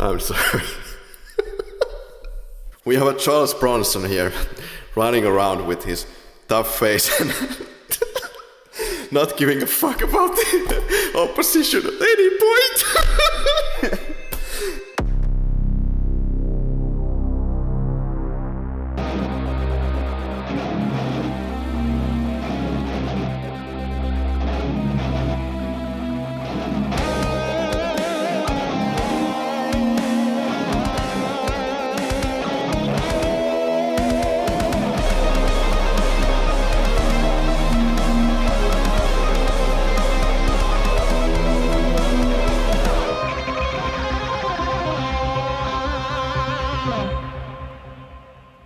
I'm sorry. We have a Charles Bronson here running around with his tough face and not giving a fuck about the opposition at any point.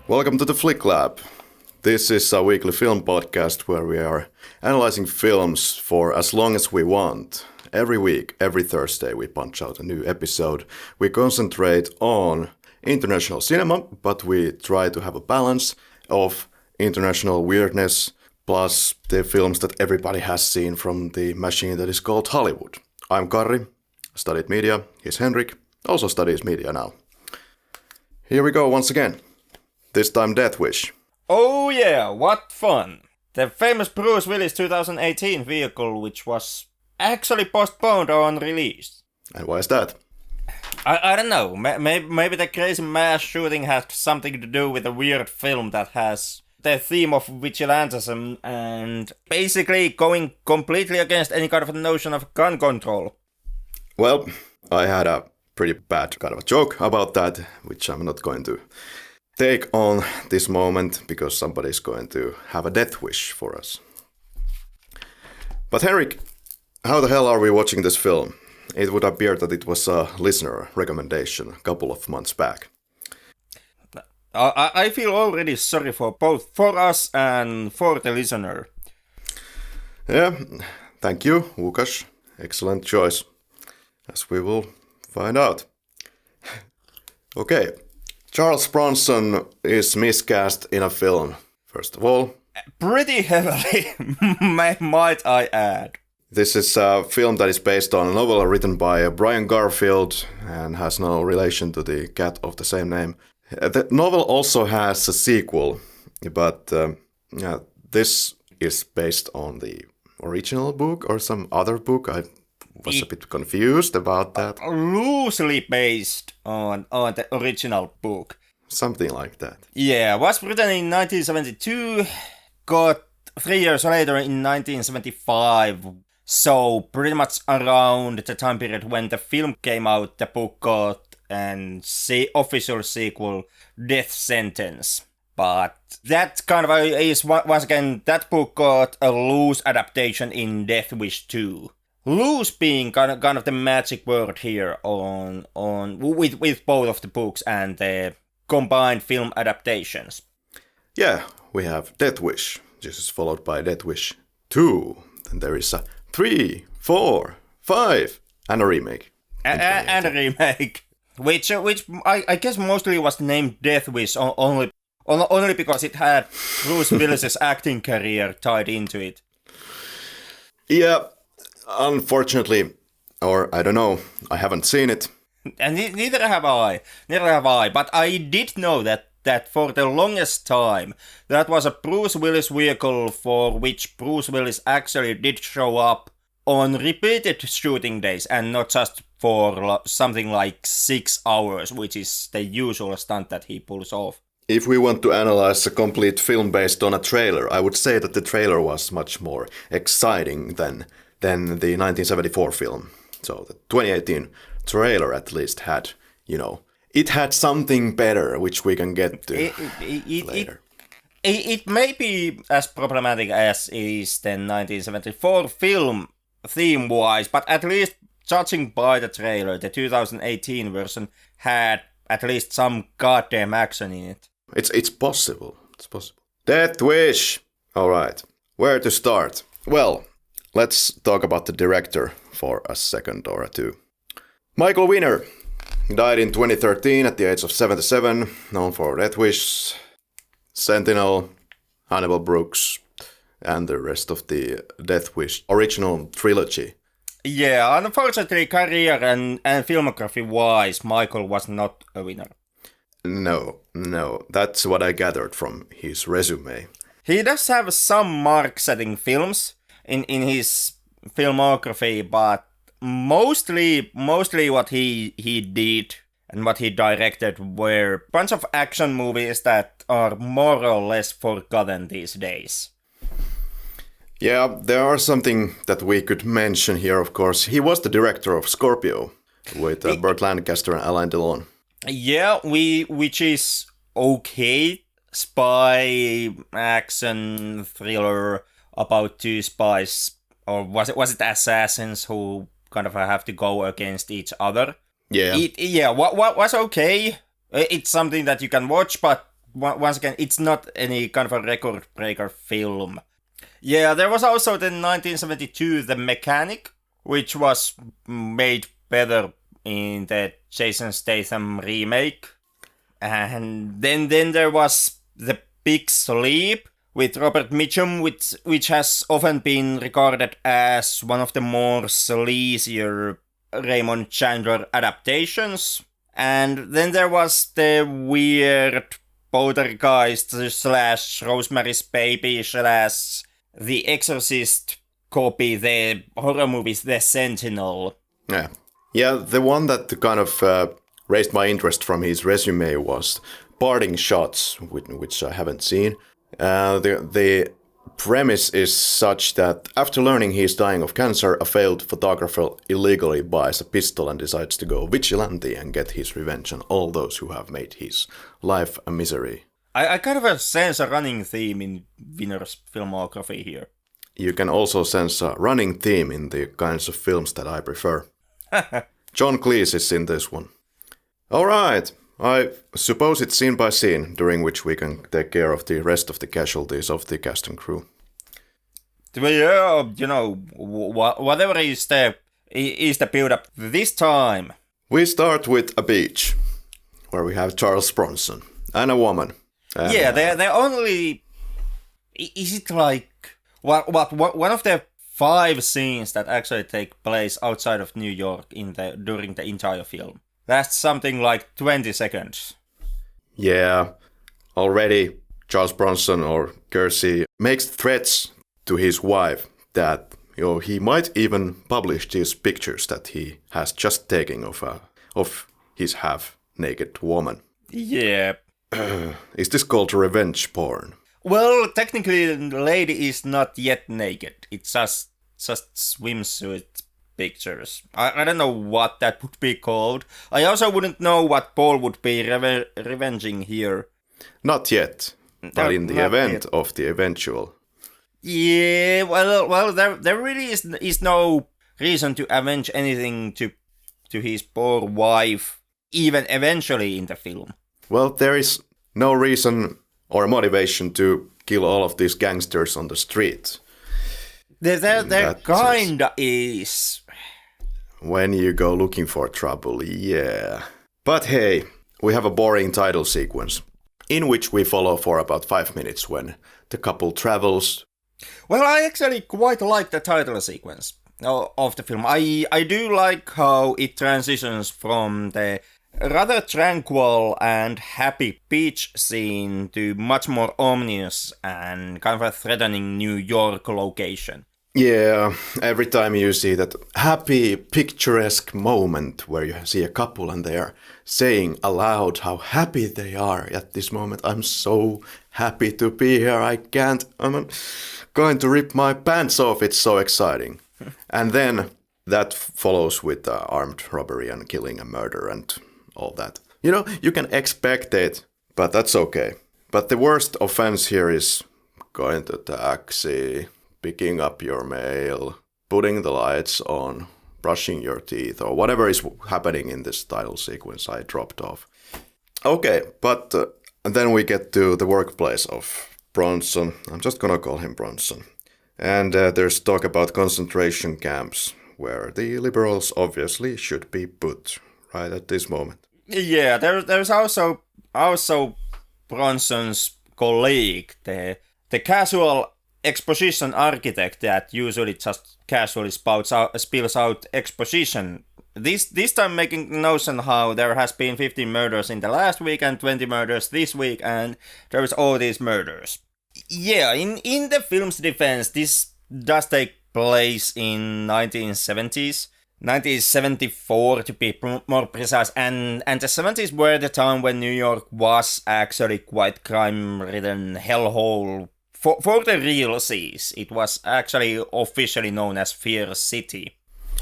Welcome to the Flick Lab. This is a weekly film podcast where we are analyzing films for as long as we want. Every week, every Thursday, we punch out a new episode. We concentrate on international cinema, but we try to have a balance of international weirdness plus the films that everybody has seen from the machine that is called Hollywood. I'm Karri, studied media. He's Henrik, also studies media now. Here we go once again. This time Death Wish. Oh yeah, what fun! The famous Bruce Willis 2018 vehicle, which was actually postponed or unreleased. And why is that? I don't know. Maybe the crazy mass shooting has something to do with a weird film that has the theme of vigilantism and basically going completely against any kind of notion of gun control. Well, I had a pretty bad kind of a joke about that, which I'm not going to take on this moment because somebody's going to have a death wish for us. But Henrik, how the hell are we watching this film? It would appear that it was a listener recommendation a couple of months back. I feel already sorry for both for us and for the listener. Yeah, thank you, Łukasz. Excellent choice, as we will find out. Okay. Charles Bronson is miscast in a film, first of all. Pretty heavily, might I add. This is a film that is based on a novel written by Brian Garfield and has no relation to the cat of the same name. The novel also has a sequel, but this is based on the original book or some other book. I was a bit confused about that. Loosely based on the original book. Something like that. Yeah, was written in 1972, got 3 years later in 1975. So pretty much around the time period when the film came out, the book got an official sequel, Death Sentence. But that kind of is, once again, that book got a loose adaptation in Death Wish 2. Loose being kind of the magic word here with both of the books and the combined film adaptations. Yeah, we have Death Wish. This is followed by Death Wish 2. Then there is a 3, 4, 5, and a remake. And a remake, which I guess mostly was named Death Wish only because it had Bruce Willis's acting career tied into it. Yeah. Unfortunately, or I don't know, I haven't seen it. And neither have I, but I did know that for the longest time, that was a Bruce Willis vehicle for which Bruce Willis actually did show up on repeated shooting days and not just for something like 6 hours, which is the usual stunt that he pulls off. If we want to analyze a complete film based on a trailer, I would say that the trailer was much more exciting than the 1974 film. So the 2018 trailer at least had, it had something better, which we can get to later. It may be as problematic as is the 1974 film theme-wise, but at least judging by the trailer, the 2018 version had at least some goddamn action in it. It's possible. It's possible. Death Wish! Alright, where to start? Well, let's talk about the director for a second or two. Michael Winner died in 2013 at the age of 77, known for Death Wish, Sentinel, Hannibal Brooks, and the rest of the Death Wish original trilogy. Yeah, unfortunately, career and filmography-wise, Michael was not a winner. No, that's what I gathered from his resume. He does have some mark-setting films in his filmography, but mostly what he did and what he directed were a bunch of action movies that are more or less forgotten these days. Yeah, there are something that we could mention here, of course. He was the director of Scorpio with Burt Lancaster and Alain Delon. Yeah, which is okay. Spy action thriller about two spies, or was it assassins who kind of have to go against each other? Yeah. What was okay. It's something that you can watch, but once again, it's not any kind of a record breaker film. Yeah, there was also the 1972 The Mechanic, which was made better in the Jason Statham remake. And then there was The Big Sleep with Robert Mitchum, which has often been regarded as one of the more sleazier Raymond Chandler adaptations. And then there was the weird Poltergeist / Rosemary's Baby / The Exorcist copy, the horror movies The Sentinel. Yeah, the one that kind of raised my interest from his resume was Parting Shots, which I haven't seen. The premise is such that after learning he is dying of cancer, a failed photographer illegally buys a pistol and decides to go vigilante and get his revenge on all those who have made his life a misery. I kind of sense a running theme in Winner's filmography here. You can also sense a running theme in the kinds of films that I prefer. John Cleese is in this one. Alright, I suppose it's scene by scene, during which we can take care of the rest of the casualties of the cast and crew. Yeah, whatever is the build-up this time. We start with a beach, where we have Charles Bronson and a woman. Yeah, they're only... Is it like... one of the 5 scenes that actually take place outside of New York during the entire film. That's something like 20 seconds. Yeah, already Charles Bronson or Kersey makes threats to his wife that he might even publish these pictures that he has just taken of his half-naked woman. Yeah. Is this called revenge porn? Well, technically the lady is not yet naked. It's just swimsuit pictures. I don't know what that would be called. I also wouldn't know what Paul would be revenging here. Not yet, but in the event yet. Of the eventual. Yeah, well, there really is no reason to avenge anything to his poor wife, even eventually in the film. Well, there is no reason or motivation to kill all of these gangsters on the street. There kinda is. When you go looking for trouble, yeah. But hey, we have a boring title sequence, in which we follow for about 5 minutes when the couple travels. Well, I actually quite like the title sequence of the film. I do like how it transitions from the rather tranquil and happy beach scene to much more ominous and kind of a threatening New York location. Yeah, every time you see that happy, picturesque moment where you see a couple and they are saying aloud how happy they are at this moment. I'm so happy to be here. I'm going to rip my pants off. It's so exciting. And then that follows with armed robbery and killing and murder and all that. You can expect it, but that's okay. But the worst offense here is going to taxi, picking up your mail, putting the lights on, brushing your teeth, or whatever is happening in this title sequence I dropped off. Okay, but then we get to the workplace of Bronson. I'm just gonna call him Bronson. And there's talk about concentration camps, where the liberals obviously should be put right at this moment. Yeah, there's also Bronson's colleague, the casual exposition architect that usually just casually spills out exposition. This time making notion how there has been 15 murders in the last week and 20 murders this week, and there's all these murders. Yeah, in the film's defense, this does take place in 1970s. 1974 to be more precise, and the 70s were the time when New York was actually quite crime-ridden hellhole. For the real C's, it was actually officially known as Fear City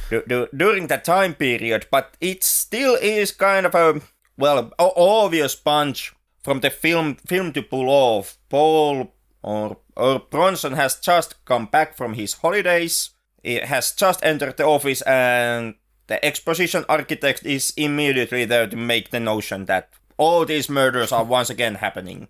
during that time period, but it still is kind of a, well, obvious punch from the film to pull off. Paul or Bronson has just come back from his holidays. He has just entered the office, and the exposition architect is immediately there to make the notion that all these murders are once again happening.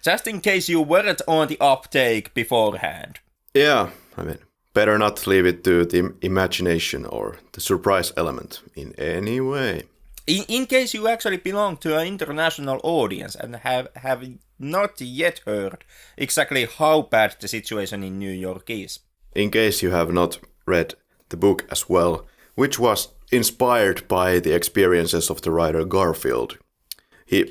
Just in case you weren't on the uptake beforehand. Yeah, I mean, better not leave it to the imagination or the surprise element in any way. In case you actually belong to an international audience and have not yet heard exactly how bad the situation in New York is. In case you have not read the book as well, which was inspired by the experiences of the writer Garfield. He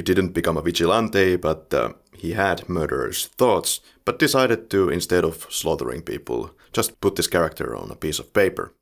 didn't become a vigilante, but he had murderous thoughts, but decided to, instead of slaughtering people, just put this character on a piece of paper.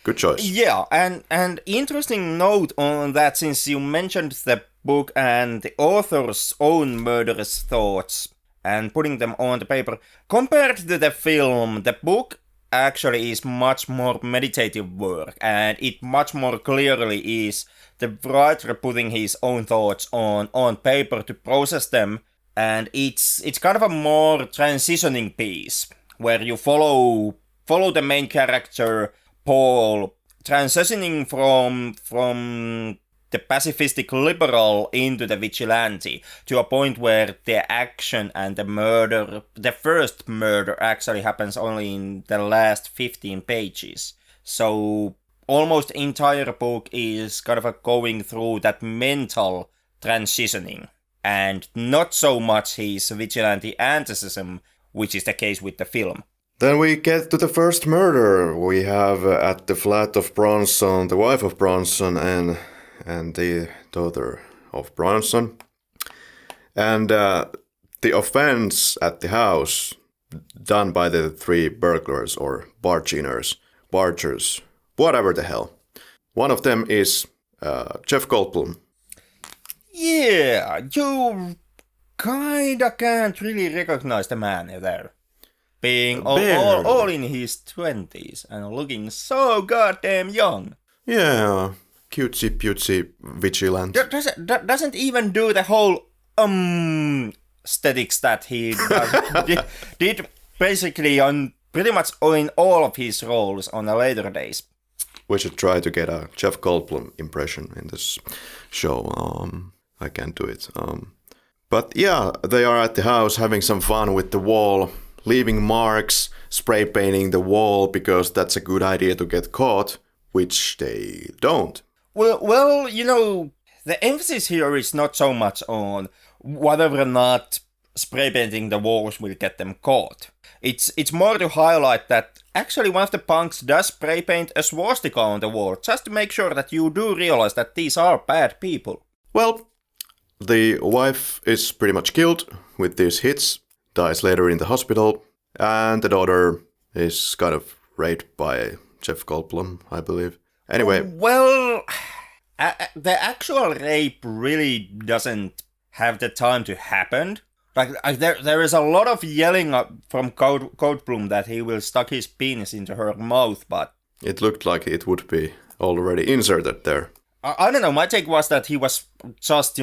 Good choice. Yeah, and interesting note on that, since you mentioned the book and the author's own murderous thoughts and putting them on the paper. Compared to the film, the book actually is much more meditative work, and it much more clearly is the writer putting his own thoughts on paper to process them, and it's kind of a more transitioning piece where you follow the main character Paul transitioning from the pacifistic liberal into the vigilante, to a point where the action and the first murder actually happens only in the last 15 pages. So almost the entire book is kind of going through that mental transitioning, and not so much his vigilante anticism, which is the case with the film. Then we get to the first murder. We have at the flat of Bronson, the wife of Bronson and the daughter of Bronson. And the offense at the house done by the three burglars or bargers, whatever the hell. One of them is Jeff Goldblum. Yeah, you kinda can't really recognize the man there. Being all in his 20s and looking so goddamn young. Yeah, cutesy vigilante. Doesn't even do the whole aesthetics that he did basically on pretty much in all of his roles on the later days. We should try to get a Jeff Goldblum impression in this show. I can't do it. But yeah, they are at the house having some fun with the wall, leaving marks, spray painting the wall because that's a good idea to get caught, which they don't. Well, you know, the emphasis here is not so much on whether or not spray painting the walls will get them caught. It's more to highlight that actually one of the punks does spray paint a swastika on the wall, just to make sure that you do realize that these are bad people. Well, the wife is pretty much killed with these hits, dies later in the hospital, and the daughter is kind of raped by Jeff Goldblum, I believe. Anyway. Well, the actual rape really doesn't have the time to happen. Like there is a lot of yelling from Goldblum that he will stuck his penis into her mouth, but... It looked like it would be already inserted there. I don't know, my take was that he was just,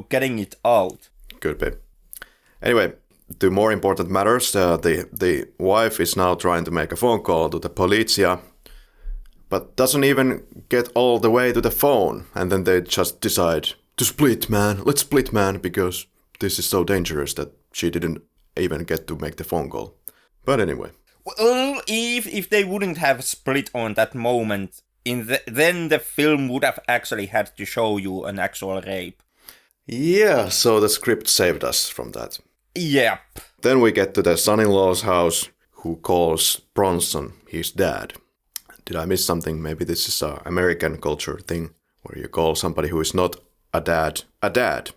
getting it out. Could be. Anyway, to more important matters, the wife is now trying to make a phone call to the policia, but doesn't even get all the way to the phone, and then they just decide to split, man. Let's split, man, because this is so dangerous that she didn't even get to make the phone call. But anyway. Well, if they wouldn't have split on that moment, then the film would have actually had to show you an actual rape. Yeah, so the script saved us from that. Yep. Then we get to the son-in-law's house, who calls Bronson his dad. Did I miss something? Maybe this is an American culture thing, where you call somebody who is not a dad, a dad.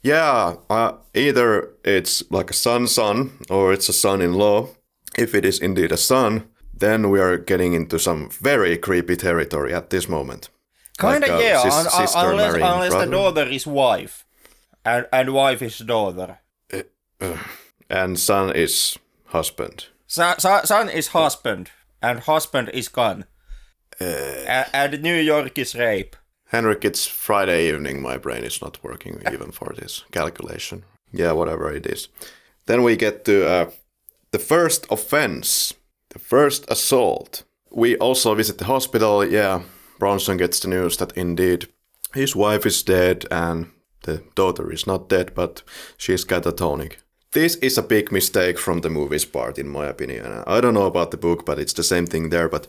Yeah, either it's like a son, or it's a son-in-law. If it is indeed a son, then we are getting into some very creepy territory at this moment. Kinda, like yeah, unless brother. the daughter is wife. And wife is daughter. And son is husband. Son is husband, and husband is gun. And New York is rape. Henrik, it's Friday evening. My brain is not working even for this calculation. Yeah, whatever it is. Then we get to the first offense, the first assault. We also visit the hospital. Yeah, Bronson gets the news that indeed his wife is dead and the daughter is not dead, but she's catatonic. This is a big mistake from the movie's part, in my opinion. I don't know about the book, but it's the same thing there. But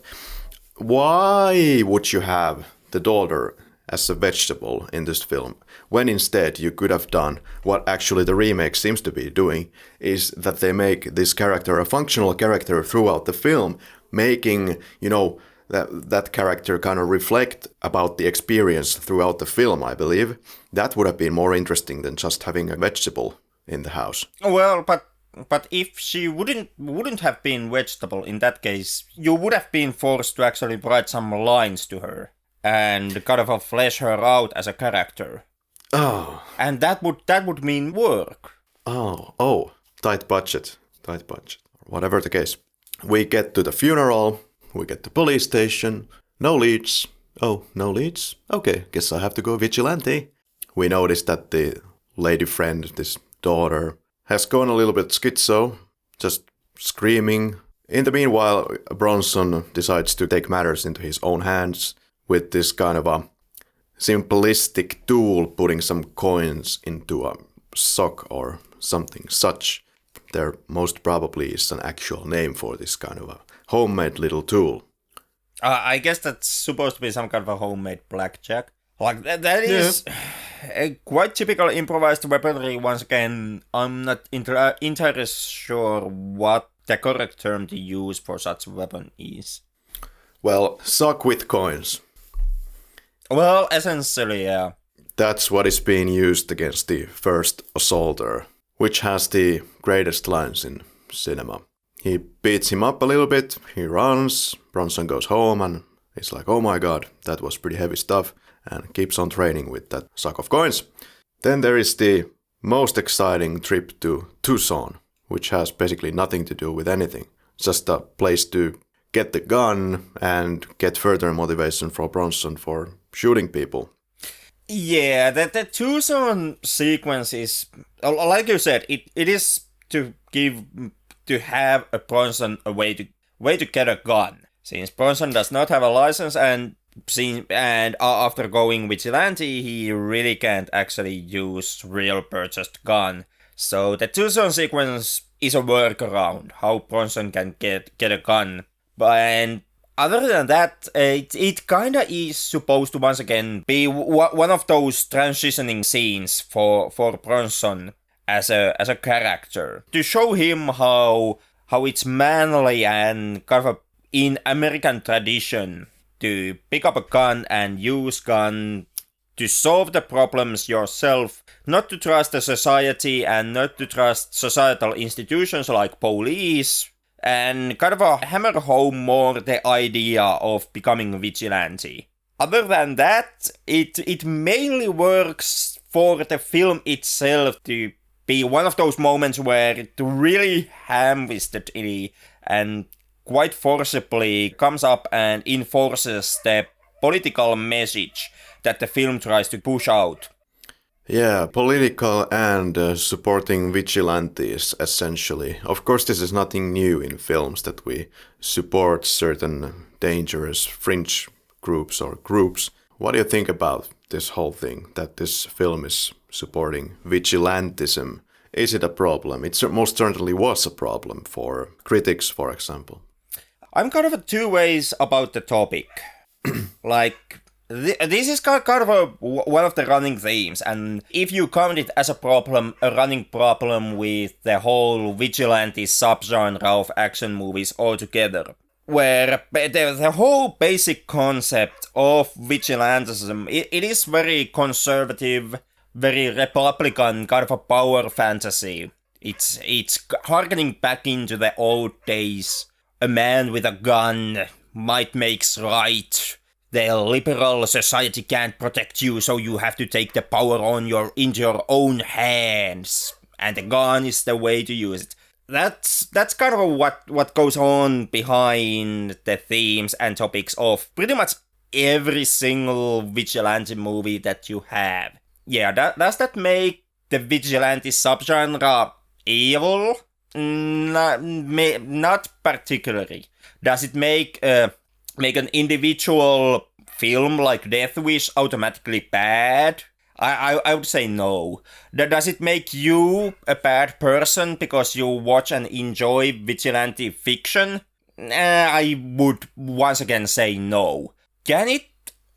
why would you have the daughter as a vegetable in this film, when instead you could have done what actually the remake seems to be doing, is that they make this character a functional character throughout the film, making, that character kind of reflect about the experience throughout the film, I believe. That would have been more interesting than just having a vegetable in the house. Well, but if she wouldn't have been vegetable in that case, you would have been forced to actually write some lines to her and kind of flesh her out as a character. Oh. And that would mean work. Oh, tight budget. Whatever the case. We get to the funeral, we get to police station, no leads. Oh, no leads? Okay, guess I have to go vigilante. We notice that the lady friend, this daughter, has gone a little bit schizo, just screaming. In the meanwhile, Bronson decides to take matters into his own hands with this kind of a simplistic tool, putting some coins into a sock or something such. There most probably is an actual name for this kind of a homemade little tool. I guess that's supposed to be some kind of a homemade blackjack. Like, that is a quite typical improvised weaponry. Once again, I'm not entirely sure what the correct term to use for such a weapon is. Well, sock with coins. Well, essentially, yeah. That's what is being used against the first assaulter, which has the greatest lines in cinema. He beats him up a little bit, he runs, Bronson goes home and he's like, oh my god, that was pretty heavy stuff, and keeps on training with that sack of coins. Then there is the most exciting trip to Tucson, which has basically nothing to do with anything. Just a place to get the gun and get further motivation for Bronson for shooting people. Yeah, the Tucson sequence is, like you said, it is to have a Bronson a way to get a gun. Since Bronson does not have a license and after going vigilante, he really can't actually use real purchased gun. So the Tucson sequence is a workaround how Bronson can get a gun. And other than that, it kinda is supposed to once again be one of those transitioning scenes for Bronson as a character, to show him how it's manly and kind of in American tradition to pick up a gun and use gun to solve the problems yourself, not to trust the society and not to trust societal institutions like police, and kind of hammer home more the idea of becoming vigilante. Other than that, it mainly works for the film itself to be one of those moments where it really ham-wistedly and quite forcibly comes up and enforces the political message that the film tries to push out. Yeah, political and supporting vigilantes, essentially. Of course, this is nothing new in films, that we support certain dangerous fringe groups or groups. What do you think about this whole thing, that this film is supporting vigilantism? Is it a problem? It most certainly was a problem for critics, for example. I'm kind of two ways about the topic. Like, This is kind of one of the running themes, and if you count it as a running problem with the whole vigilante subgenre of action movies altogether, where the whole basic concept of vigilantism, it is very conservative, very Republican kind of a power fantasy. It's harkening back into the old days. A man with a gun might makes right. The liberal society can't protect you, so you have to take the power into your own hands. And the gun is the way to use it. That's kind of what goes on behind the themes and topics of pretty much every single vigilante movie that you have. Yeah, does that make the vigilante subgenre evil? Not particularly. Does it make an individual film like Death Wish automatically bad? I would say no. Does it make you a bad person because you watch and enjoy vigilante fiction? I would once again say no. Can it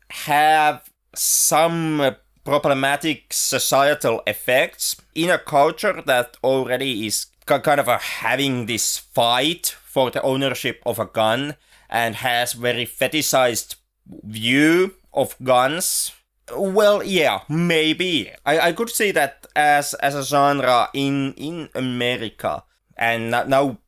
have some problematic societal effects in a culture that already is kind of having this fight for the ownership of a gun and has very fetishized view of guns? Well, yeah, maybe. I could see that as a genre in America. And now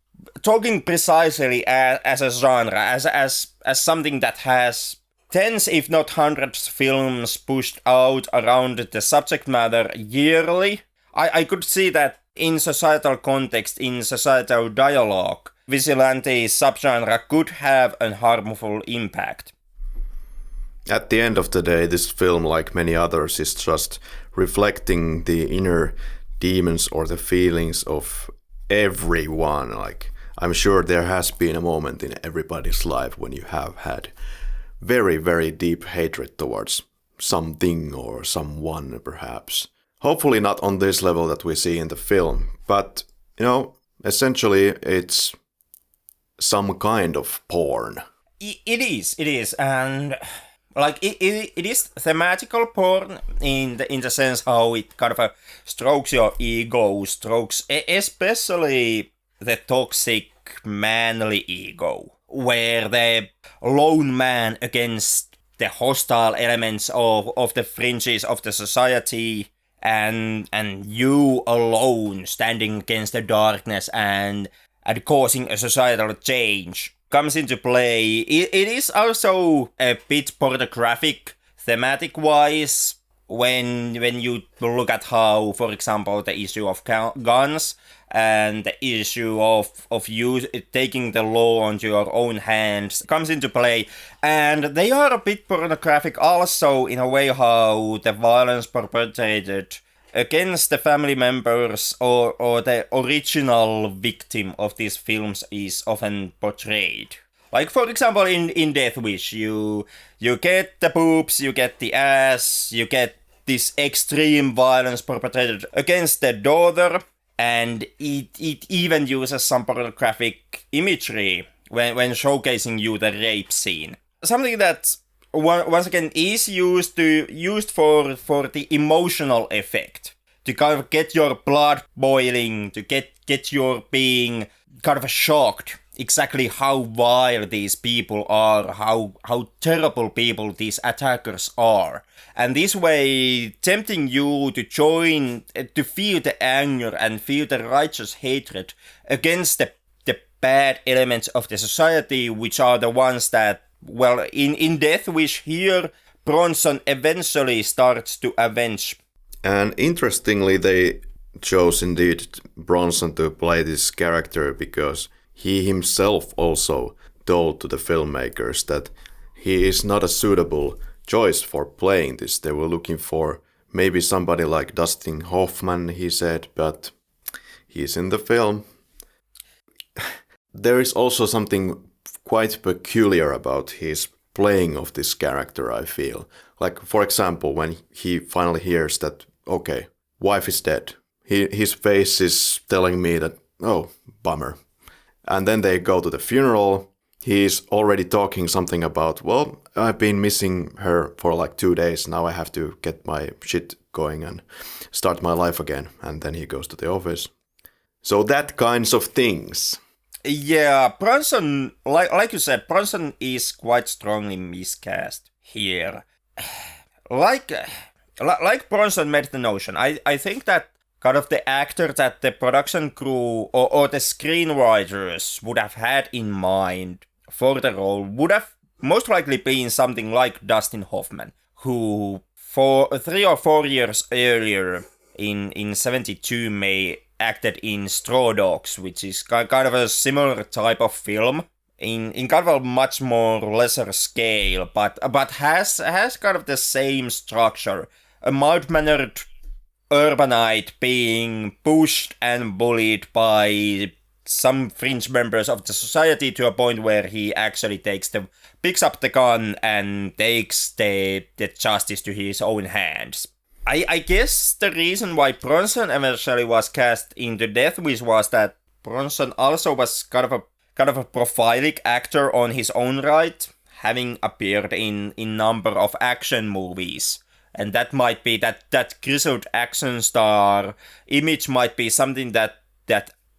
talking precisely as a genre, as something that has tens, if not hundreds, films pushed out around the subject matter yearly, I could see that in societal context, in societal dialogue, vigilante subgenre could have a harmful impact. At the end of the day, this film, like many others, is just reflecting the inner demons or the feelings of everyone. Like, I'm sure there has been a moment in everybody's life when you have had very, very deep hatred towards something or someone, perhaps. Hopefully not on this level that we see in the film, but, essentially it's some kind of porn. It is, and like it is thematical porn in the sense how it kind of strokes your ego, especially the toxic manly ego, where the lone man against the hostile elements of the fringes of the society, and you alone standing against the darkness and causing a societal change comes into play. It is also a bit pornographic thematic-wise when you look at how, for example, the issue of guns and the issue of you taking the law into your own hands comes into play. And they are a bit pornographic also in a way how the violence perpetrated against the family members or the original victim of these films is often portrayed. Like, for example, in Death Wish, you get the boobs, you get the ass, you get this extreme violence perpetrated against the daughter, and it even uses some pornographic imagery when showcasing you the rape scene. Something that once again is used for the emotional effect, to kind of get your blood boiling, to get your being kind of shocked exactly how vile these people are, how terrible people these attackers are. And this way tempting you to join, to feel the anger and feel the righteous hatred against the bad elements of the society, which are the ones that, well, in Death Wish here, Bronson eventually starts to avenge. And interestingly, they chose indeed Bronson to play this character because he himself also told to the filmmakers that he is not a suitable choice for playing this. They were looking for maybe somebody like Dustin Hoffman, he said, but he's in the film. There is also something quite peculiar about his playing of this character, I feel. Like, for example, when he finally hears that, okay, wife is dead, his face is telling me that, oh, bummer. And then they go to the funeral, he's already talking something about, well, I've been missing her for like 2 days. Now I have to get my shit going and start my life again. And then he goes to the office. So that kinds of things. Yeah, Bronson, like you said, Bronson is quite strongly miscast here. Like Bronson made the notion, I think that kind of the actor that the production crew or the screenwriters would have had in mind for the role would have most likely been something like Dustin Hoffman, who for 3 or 4 years earlier in 72 may acted in Straw Dogs, which is kind of a similar type of film in kind of a much more lesser scale, but has kind of the same structure. A mild-mannered urbanite being pushed and bullied by some fringe members of the society to a point where he actually picks up the gun and takes the justice to his own hands. I guess the reason why Bronson eventually was cast into Death Wish was that Bronson also was kind of a prophilic actor on his own right, having appeared in number of action movies. And that might be that grizzled action star image might be something that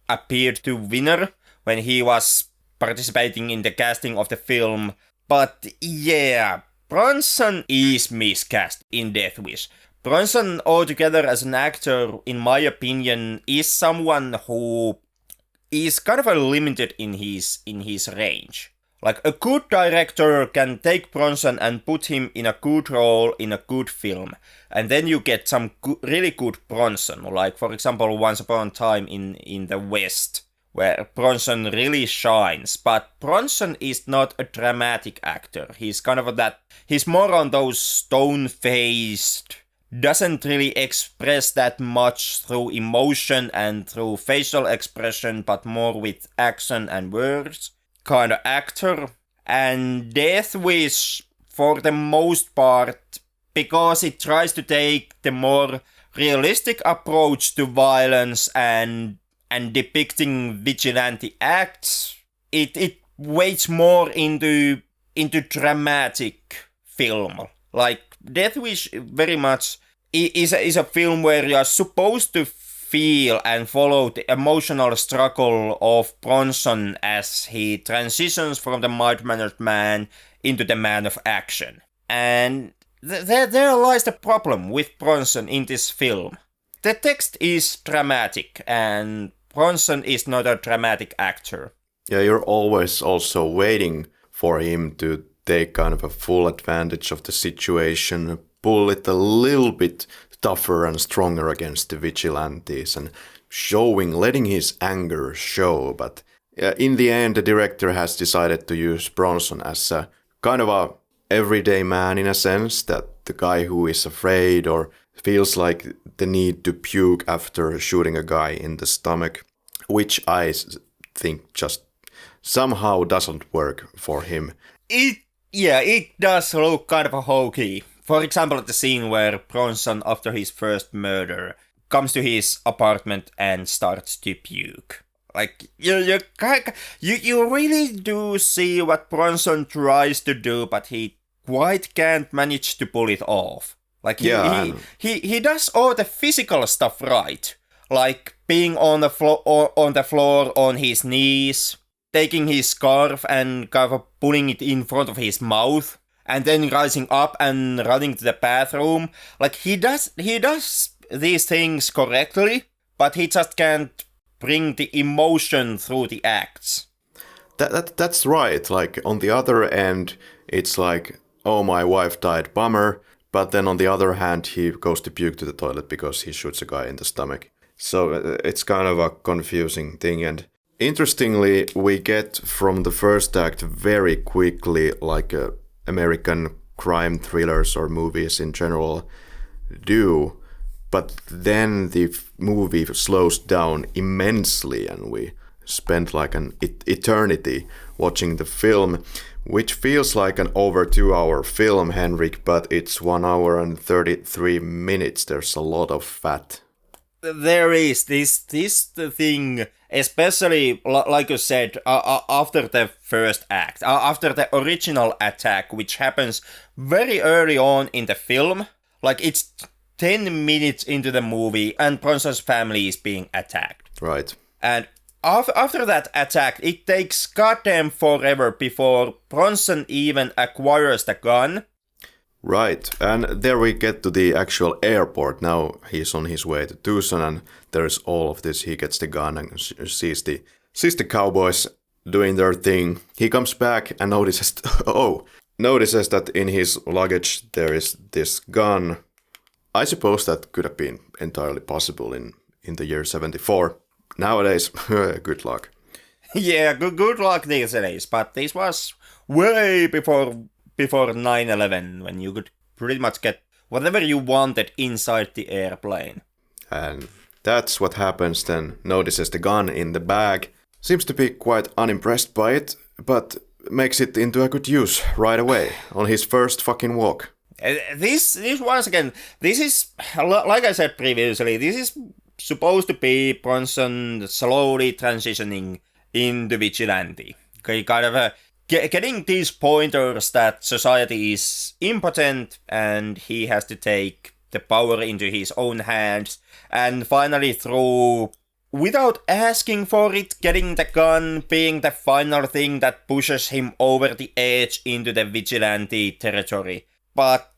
appeared to Winner when he was participating in the casting of the film. But yeah, Bronson is miscast in Death Wish. Bronson altogether as an actor, in my opinion, is someone who is kind of limited in his range. Like, a good director can take Bronson and put him in a good role in a good film, and then you get some really good Bronson, like, for example, Once Upon a Time in the West, where Bronson really shines. But Bronson is not a dramatic actor. He's kind of he's more on those stone-faced, doesn't really express that much through emotion and through facial expression, but more with action and words kind of actor. And Death Wish, for the most part, because it tries to take the more realistic approach to violence and depicting vigilante acts, it weighs more into dramatic film. Like, Death Wish very much is a film where you are supposed to feel and follow the emotional struggle of Bronson as he transitions from the mild-mannered man into the man of action. And there lies the problem with Bronson in this film. The text is dramatic, and Bronson is not a dramatic actor. Yeah, you're always also waiting for him to take kind of a full advantage of the situation, pull it a little bit tougher and stronger against the vigilantes and letting his anger show. But in the end, the director has decided to use Bronson as a kind of a everyday man, in a sense, that the guy who is afraid or feels like the need to puke after shooting a guy in the stomach, which I think just somehow doesn't work for him. It does look kind of hokey. For example, the scene where Bronson, after his first murder, comes to his apartment and starts to puke. Like, you really do see what Bronson tries to do, but he quite can't manage to pull it off. Like, he does all the physical stuff right. Like, being on the floor on his knees, taking his scarf and kind of pulling it in front of his mouth, and then rising up and running to the bathroom. Like, he does these things correctly, but he just can't bring the emotion through the acts. That's right. Like, on the other end, it's like, oh, my wife died, bummer. But then on the other hand, he goes to puke to the toilet because he shoots a guy in the stomach. So it's kind of a confusing thing. And interestingly, we get from the first act very quickly, like American crime thrillers or movies in general do. But then the movie slows down immensely and we spend like an eternity watching the film, which feels like an over 2-hour film, Henrik, but it's 1 hour and 33 minutes. There's a lot of fat. There is this the thing, Especially, like you said, after the first act, after the original attack, which happens very early on in the film. Like, it's 10 minutes into the movie, and Bronson's family is being attacked. Right. And after that attack, it takes goddamn forever before Bronson even acquires the gun. Right, and there we get to the actual airport. Now he's on his way to Tucson, and there's all of this. He gets the gun and sees the cowboys doing their thing. He comes back and notices that in his luggage there is this gun. I suppose that could have been entirely possible in the year 74. Nowadays, good luck. Yeah, good luck these days, but this was way before 9/11, when you could pretty much get whatever you wanted inside the airplane. And that's what happens then. Notices the gun in the bag. Seems to be quite unimpressed by it, but makes it into a good use right away on his first fucking walk. This once again, this is, like I said previously, this is supposed to be Bronson slowly transitioning into vigilante. Kind of getting these pointers that society is impotent and he has to take the power into his own hands, and finally through, without asking for it, getting the gun being the final thing that pushes him over the edge into the vigilante territory. But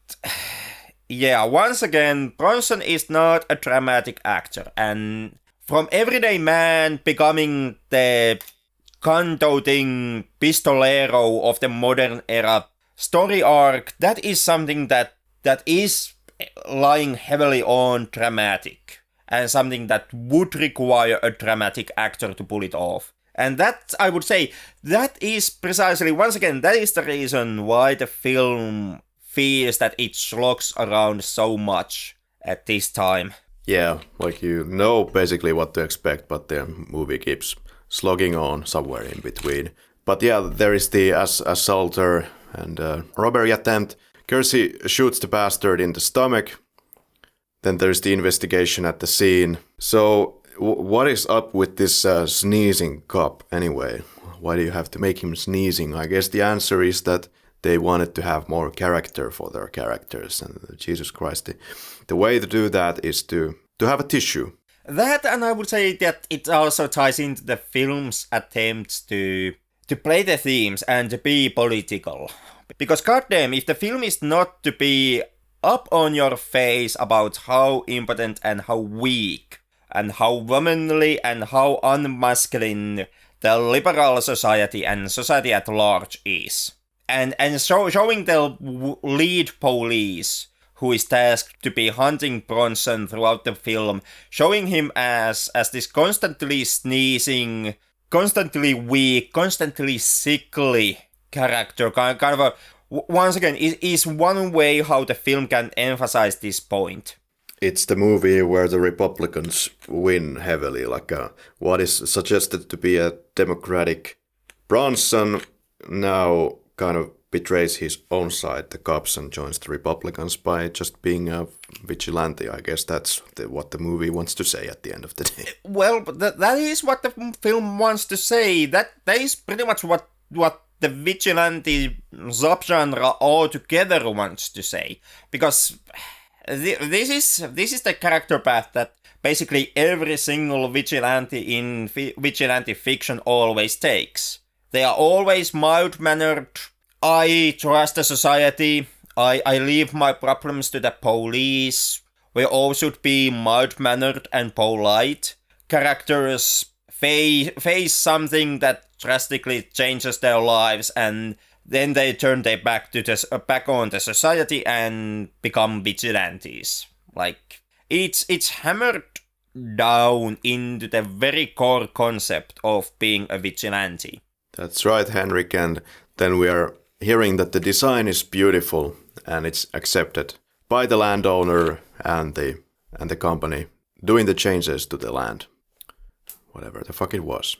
yeah, once again, Bronson is not a dramatic actor, and from everyday man becoming the gun-toting pistolero of the modern era story arc, that is something that is lying heavily on dramatic, and something that would require a dramatic actor to pull it off. And that, I would say, that is precisely, once again, that is the reason why the film feels that it slogs around so much at this time. Yeah, like you know basically what to expect, but the movie keeps slogging on somewhere in between. But yeah, there is the assaulter and robbery attempt. Kersey shoots the bastard in the stomach. Then there's the investigation at the scene. So what is up with this sneezing cop anyway? Why do you have to make him sneezing? I guess the answer is that they wanted to have more character for their characters. And Jesus Christ, the way to do that is to have a tissue. That, and I would say that it also ties into the film's attempts to play the themes and to be political. Because goddamn, if the film is not to be up on your face about how impotent and how weak and how womanly and how unmasculine the liberal society and society at large is, and showing the lead police who is tasked to be hunting Bronson throughout the film, showing him as this constantly sneezing, constantly weak, constantly sickly character, kind of a, once again, is one way how the film can emphasize this point. It's the movie where the Republicans win heavily, like what is suggested to be a democratic Bronson now kind of betrays his own side, the cops, and joins the Republicans by just being a vigilante. I guess that's what the movie wants to say at the end of the day. Well, that is what the film wants to say. That is pretty much what the vigilante subgenre altogether wants to say. Because this is the character path that basically every single vigilante in vigilante fiction always takes. They are always mild-mannered. I trust the society. I leave my problems to the police. We all should be mild-mannered and polite. Characters face something that drastically changes their lives, and then they turn their back on the society and become vigilantes. Like, it's hammered down into the very core concept of being a vigilante. That's right, Henrik, and then we are hearing that the design is beautiful and it's accepted by the landowner and the company doing the changes to the land. Whatever the fuck it was.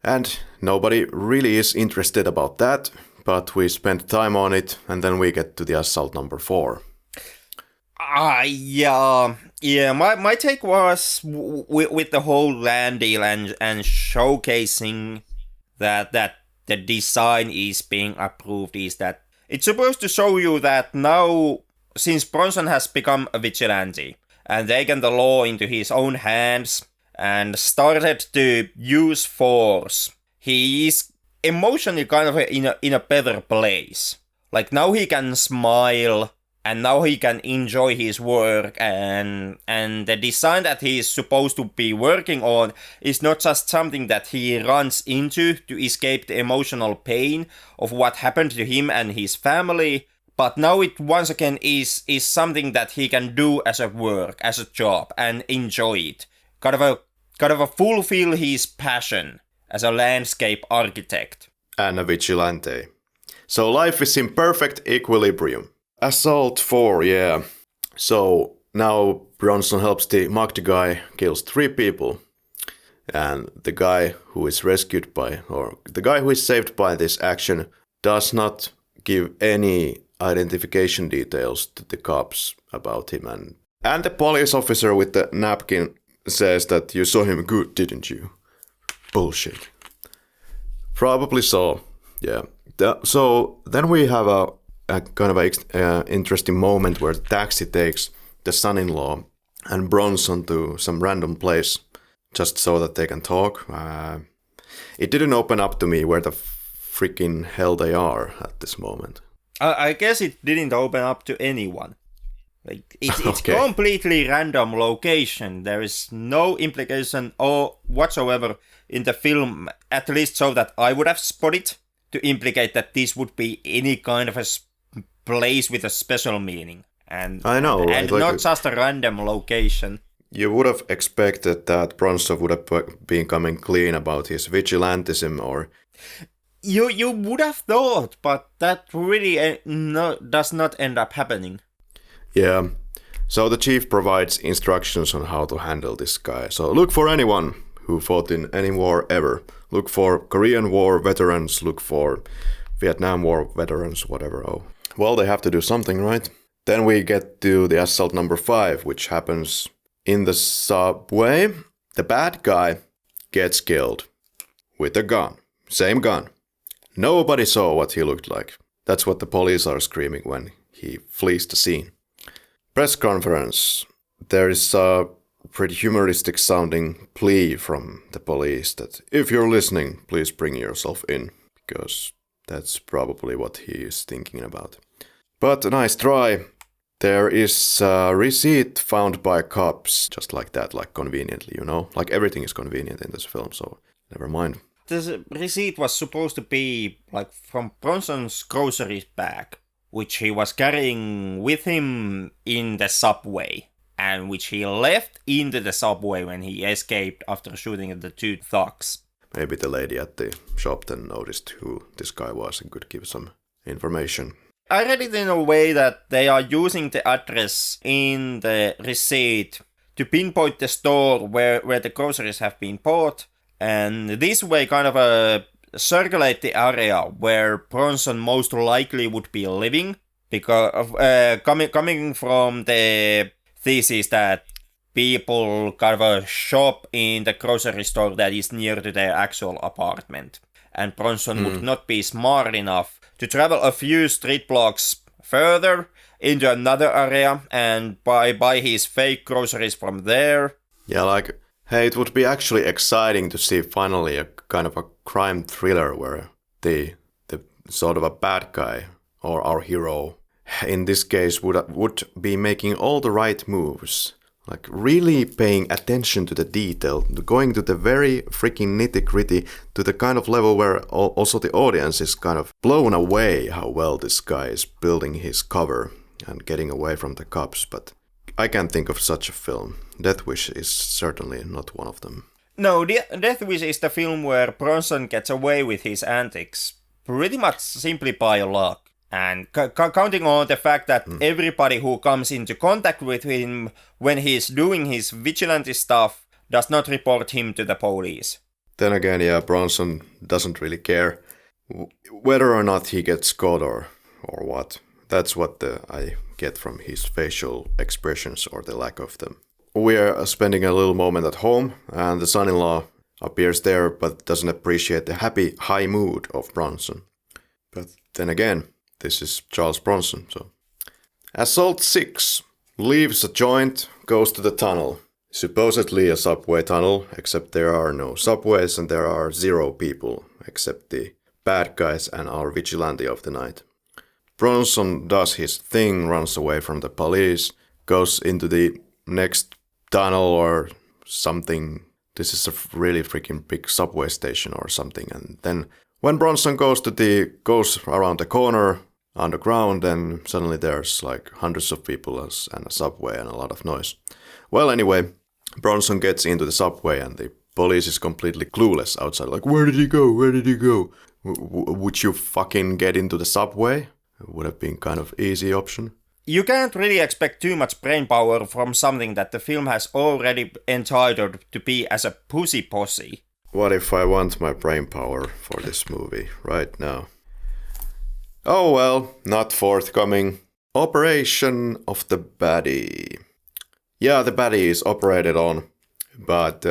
And nobody really is interested about that, but we spent time on it, and then we get to the assault number 4. Yeah. My take was with the whole land deal and showcasing that the design is being approved is that it's supposed to show you that now, since Bronson has become a vigilante and taken the law into his own hands and started to use force, he is emotionally kind of in a better place. Like, now he can smile and now he can enjoy his work, and the design that he is supposed to be working on is not just something that he runs into to escape the emotional pain of what happened to him and his family, but now it once again is something that he can do as a work, as a job, and enjoy it. Kind of a fulfill his passion as a landscape architect. And a vigilante. So life is in perfect equilibrium. Assault 4, yeah. So now Bronson helps the mugged guy, kills 3 people. And the guy who is rescued by, or the guy who is saved by this action, does not give any identification details to the cops about him. And the police officer with the napkin says that you saw him good, didn't you? Bullshit. Probably so, yeah. So then we have a kind of interesting moment where the taxi takes the son-in-law and Bronson to some random place just so that they can talk. It didn't open up to me where the freaking hell they are at this moment. I guess it didn't open up to anyone. Like, it's Okay. completely random location. There is no implication or whatsoever in the film, at least so that I would have spotted, to implicate that this would be any kind of a place with a special meaning. And I know, right? And Like not just a random location. You would have expected that Bronson would have been coming clean about his vigilantism, or... You would have thought, but that really does not end up happening. Yeah. So the chief provides instructions on how to handle this guy. So look for anyone who fought in any war ever. Look for Korean War veterans, look for Vietnam War veterans, whatever. Oh, well, they have to do something, right? Then we get to the assault number 5, which happens in the subway. The bad guy gets killed with a gun. Same gun. Nobody saw what he looked like. That's what the police are screaming when he flees the scene. Press conference. There is a pretty humoristic sounding plea from the police that if you're listening, please bring yourself in, because that's probably what he is thinking about. But a nice try. There is a receipt found by cops, just like that, like conveniently, you know? Like everything is convenient in this film, so never mind. The receipt was supposed to be like from Bronson's groceries bag, which he was carrying with him in the subway, and which he left into the subway when he escaped after shooting at the 2 thugs. Maybe the lady at the shop then noticed who this guy was and could give some information. I read it in a way that they are using the address in the receipt to pinpoint the store where the groceries have been bought, and this way kind of circulate the area where Bronson most likely would be living, because of coming from the thesis that people kind of shop in the grocery store that is near to their actual apartment, and Bronson would not be smart enough to travel a few street blocks further into another area and buy his fake groceries from there. Yeah, like, hey, it would be actually exciting to see finally a kind of a crime thriller where the sort of a bad guy, or our hero, in this case, would be making all the right moves. Like, really paying attention to the detail, going to the very freaking nitty-gritty, to the kind of level where also the audience is kind of blown away how well this guy is building his cover and getting away from the cops. But I can't think of such a film. Death Wish is certainly not one of them. No, Death Wish is the film where Bronson gets away with his antics pretty much simply by luck. And counting on the fact that everybody who comes into contact with him when he's doing his vigilante stuff does not report him to the police. Then again, yeah, Bronson doesn't really care whether or not he gets caught or what. That's what I get from his facial expressions or the lack of them. We are spending a little moment at home, and the son-in-law appears there but doesn't appreciate the happy high mood of Bronson. But then again, this is Charles Bronson, so. Assault 6 leaves a joint, goes to the tunnel. Supposedly a subway tunnel, except there are no subways and there are 0 people, except the bad guys and our vigilante of the night. Bronson does his thing, runs away from the police, goes into the next tunnel or something. This is a really freaking big subway station or something. And then when Bronson goes around the corner underground, then suddenly there's like hundreds of people and a subway and a lot of noise. Well, anyway, Bronson gets into the subway and the police is completely clueless outside. Like, where did he go? Where did he go? Would you fucking get into the subway? It would have been kind of easy option. You can't really expect too much brain power from something that the film has already entitled to be as a pussy posse. What if I want my brain power for this movie right now? Oh well, not forthcoming. Operation of the baddie. Yeah, the baddie is operated on, but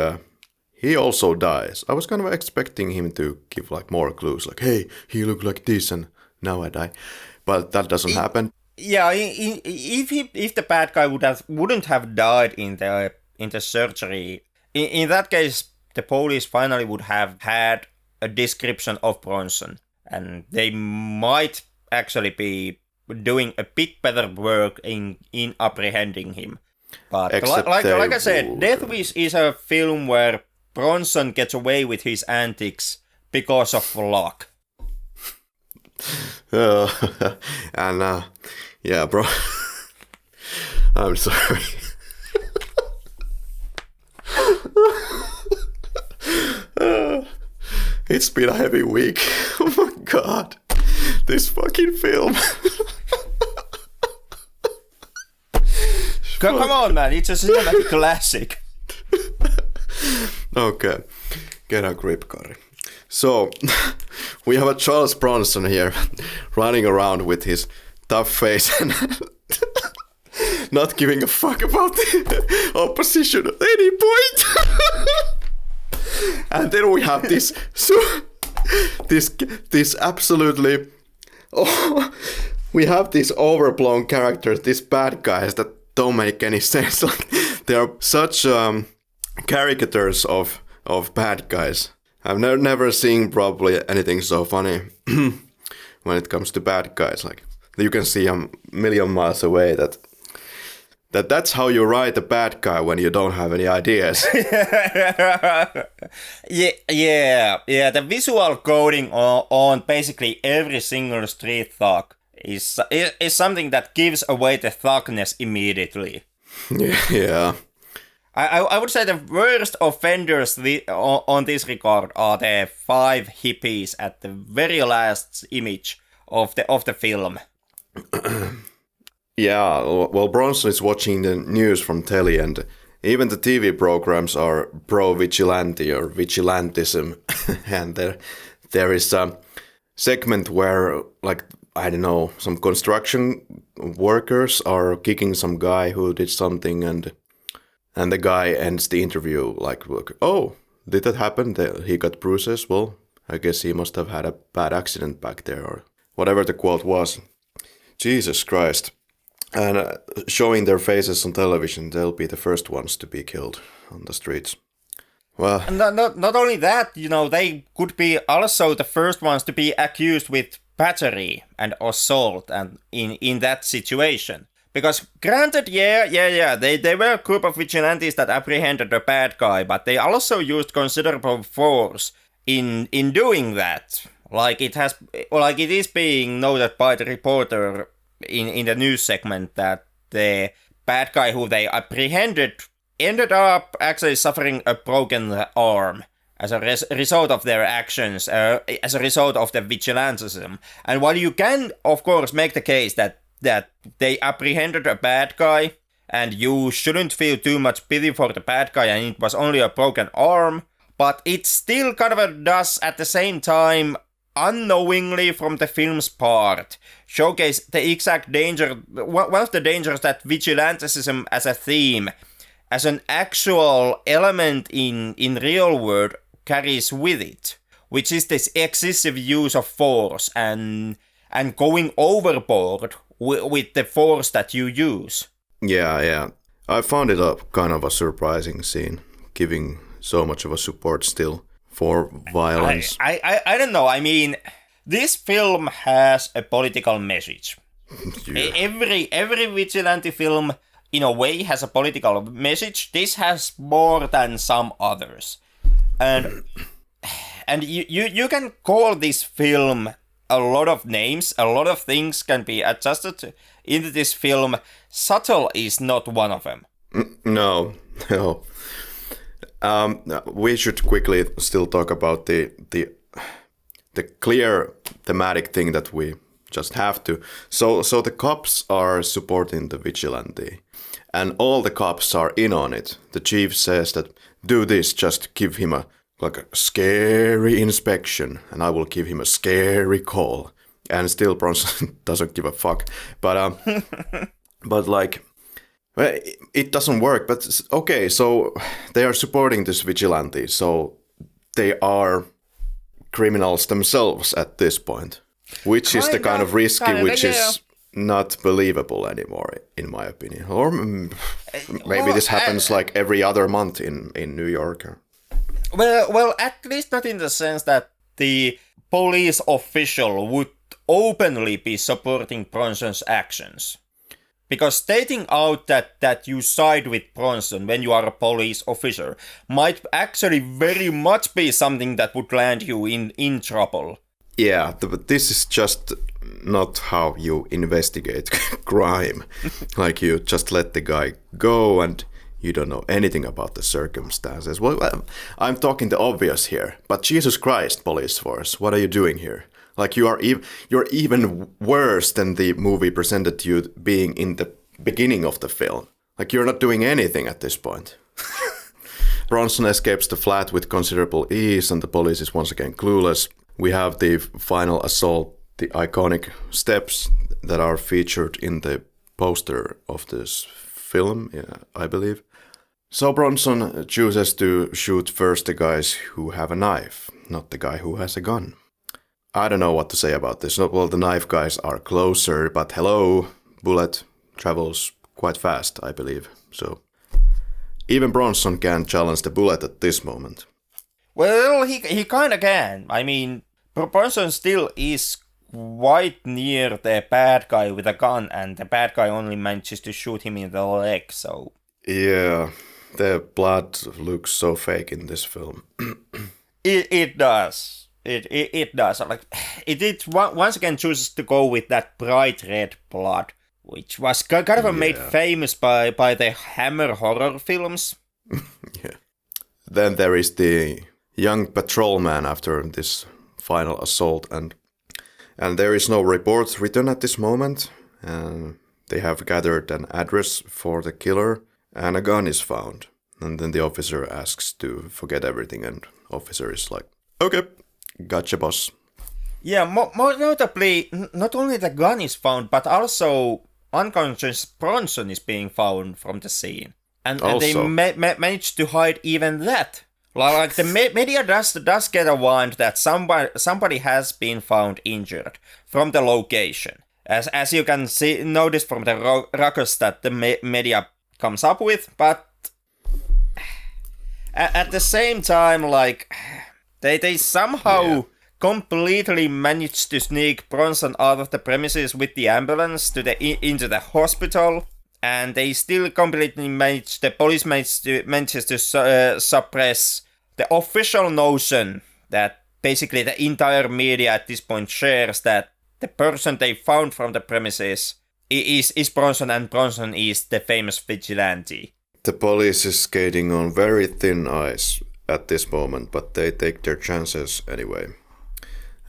he also dies. I was kind of expecting him to give like more clues, like, hey, he looked like this and now I die. But that doesn't happen. Yeah, if the bad guy wouldn't have died in the surgery, in that case, the police finally would have had a description of Bronson, and they might actually be doing a bit better work in apprehending him. But like I said, Death Wish is a film where Bronson gets away with his antics because of luck. And yeah, bro. I'm sorry. It's been a heavy week. Oh my god. This fucking film. Come on, man. It's a cinematic classic. Okay. Get a grip, Karri. So, we have a Charles Bronson here running around with his tough face and not giving a fuck about the opposition at any point. And then we have this absolutely... Oh, we have these overblown characters, these bad guys that don't make any sense. Like, they are such caricatures of bad guys. I've never seen probably anything so funny when it comes to bad guys. Like, you can see a million miles away that's how you write a bad guy when you don't have any ideas. Yeah. The visual coding on basically every single street thug is something that gives away the thugness immediately. Yeah. I would say the worst offenders on this regard are the 5 hippies at the very last image of the film. Yeah, well, Bronson is watching the news from telly, and even the TV programs are pro-vigilante or vigilantism. And there is a segment where, like, I don't know, some construction workers are kicking some guy who did something, and the guy ends the interview like, oh, did that happen? He got bruises? Well, I guess he must have had a bad accident back there, or whatever the quote was. Jesus Christ. And showing their faces on television, they'll be the first ones to be killed on the streets. Well, not only that, they could be also the first ones to be accused with battery and assault and in that situation. Because granted, they were a group of vigilantes that apprehended a bad guy, but they also used considerable force in doing that. Like it is being noted by the reporter in the news segment that the bad guy who they apprehended ended up actually suffering a broken arm as a result of their actions, as a result of the vigilantism. And while you can, of course, make the case that they apprehended a bad guy and you shouldn't feel too much pity for the bad guy and it was only a broken arm, but it still kind of does at the same time unknowingly from the film's part showcase the exact danger, one of the dangers that vigilantism as a theme, as an actual element in real world carries with it, which is this excessive use of force and going overboard with the force that you use. Yeah. I found it a kind of a surprising scene, giving so much of a support still for violence. I don't know. I mean, this film has a political message. Yeah. Every vigilante film, in a way, has a political message. This has more than some others. And you can call this film a lot of names. A lot of things can be adjusted into this film. Subtle is not one of them. No. We should quickly still talk about the clear thematic thing that we just have to. So the cops are supporting the vigilante, and all the cops are in on it. The chief says that do this, just give him a scary inspection, and I will give him a scary call. And still Bronson doesn't give a fuck. But it doesn't work, but okay, so they are supporting this vigilante, so they are criminals themselves at this point, which is the kind of risky, which is not believable anymore, in my opinion. Or maybe this happens like every other month in New York. Well, at least not in the sense that the police official would openly be supporting Bronson's actions. Because stating out that you side with Bronson when you are a police officer might actually very much be something that would land you in trouble. Yeah, but this is just not how you investigate crime. Like, you just let the guy go and you don't know anything about the circumstances. Well, I'm talking the obvious here, but Jesus Christ, police force, what are you doing here? Like, you're even worse than the movie presented you being in the beginning of the film. Like, you're not doing anything at this point. Bronson escapes the flat with considerable ease, and the police is once again clueless. We have the final assault, the iconic steps that are featured in the poster of this film, I believe. So Bronson chooses to shoot first the guys who have a knife, not the guy who has a gun. I don't know what to say about this. Well, the knife guys are closer, but hello, bullet travels quite fast, I believe. So even Bronson can challenge the bullet at this moment. Well, he kind of can. I mean, Bronson still is quite near the bad guy with a gun, and the bad guy only manages to shoot him in the leg, so... Yeah, the blood looks so fake in this film. It does. It does. Like, it once again chooses to go with that bright red blood, which was kind of made famous by the Hammer horror films. Yeah. Then there is the young patrolman after this final assault, and there is no report written at this moment. They have gathered an address for the killer, and a gun is found. And then the officer asks to forget everything, and officer is like, okay. Gotcha, boss. Yeah, more notably, not only the gun is found, but also unconscious Bronson is being found from the scene. And they managed to hide even that. Like, the media does get a warrant that somebody has been found injured from the location. As you can notice from the ruckus that the media comes up with, but at the same time, like... They somehow completely managed to sneak Bronson out of the premises with the ambulance into the hospital, and they still completely the police manages to suppress the official notion that basically the entire media at this point shares, that the person they found from the premises is Bronson, and Bronson is the famous vigilante. The police is skating on very thin ice at this moment, but they take their chances anyway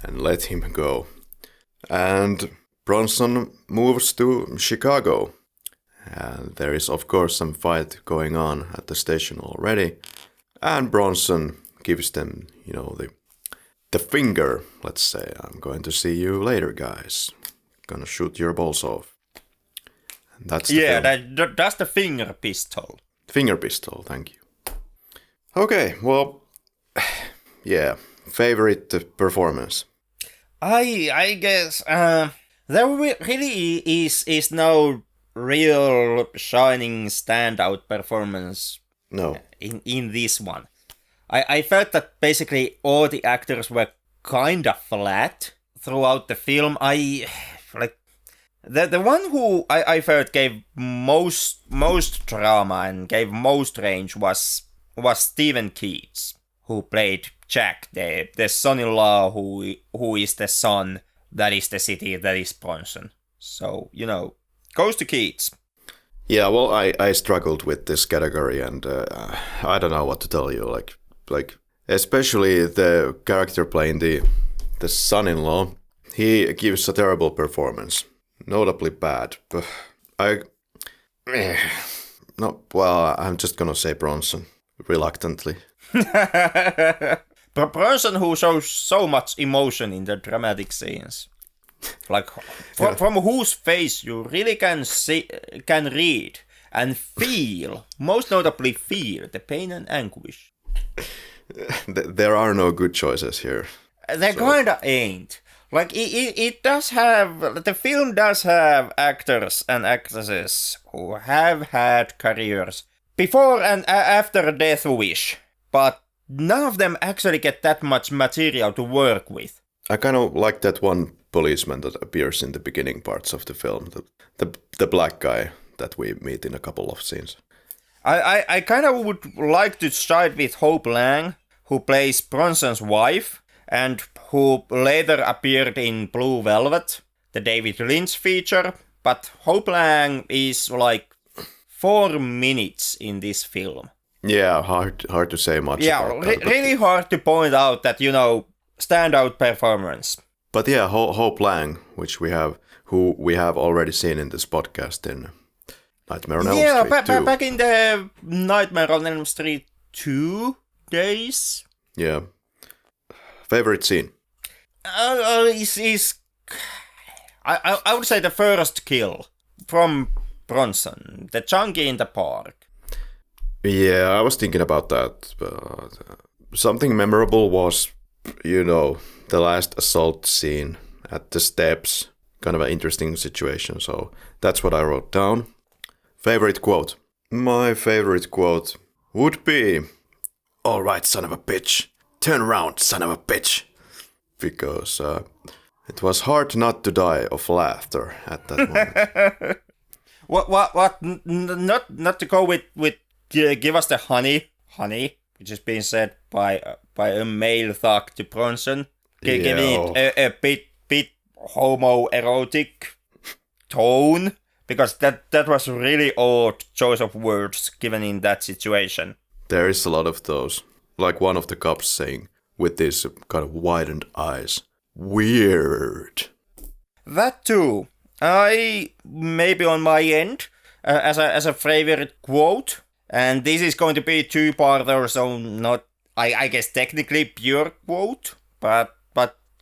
and let him go. And Bronson moves to Chicago. And there is of course some fight going on at the station already. And Bronson gives them, the finger, let's say. I'm going to see you later, guys. Gonna shoot your balls off. And that's the film. That's the finger pistol. Finger pistol, thank you. Okay, well, yeah, favorite performance. I guess there really is no real shining standout performance. No. In this one. I felt that basically all the actors were kind of flat throughout the film. The one who I felt gave most drama and gave most range was Stephen Keats, who played Jack, the son-in-law who is the son, that is the city, that is Bronson. So, goes to Keats. Yeah, well, I struggled with this category, and I don't know what to tell you. Like especially the character playing the son-in-law, he gives a terrible performance, notably bad. But I'm just gonna say Bronson, reluctantly. Bronson, who shows so much emotion in the dramatic scenes, like from whose face you really can read and feel, most notably feel the pain and anguish. There are no good choices here. There kinda ain't. Like it does have, the film does have actors and actresses who have had careers before and after Death Wish, but none of them actually get that much material to work with. I kind of like that one policeman that appears in the beginning parts of the film, the black guy that we meet in a couple of scenes. I kind of would like to start with Hope Lange, who plays Bronson's wife, and who later appeared in Blue Velvet, the David Lynch feature, but Hope Lange is like 4 minutes in this film. Yeah, hard to say much about that. Really hard to point out that, standout performance. But yeah, Hope Lange, who we have already seen in this podcast in Nightmare on Elm Street 2. Back in the Nightmare on Elm Street 2 days. Yeah. Favorite scene? I would say the first kill from Bronson, the junkie in the park. Yeah, I was thinking about that. But something memorable was, the last assault scene at the steps. Kind of an interesting situation, so that's what I wrote down. Favorite quote? My favorite quote would be, "All right, son of a bitch. Turn around, son of a bitch." Because it was hard not to die of laughter at that moment. What? Not to go with give us the honey, which is being said by a male thug to Bronson, giving it a bit homoerotic tone, because that was really odd choice of words given in that situation. There is a lot of those, like one of the cops saying with these kind of widened eyes, "Weird." That too. I maybe on my end as a favorite quote, and this is going to be 2-parter, so not I guess technically pure quote, but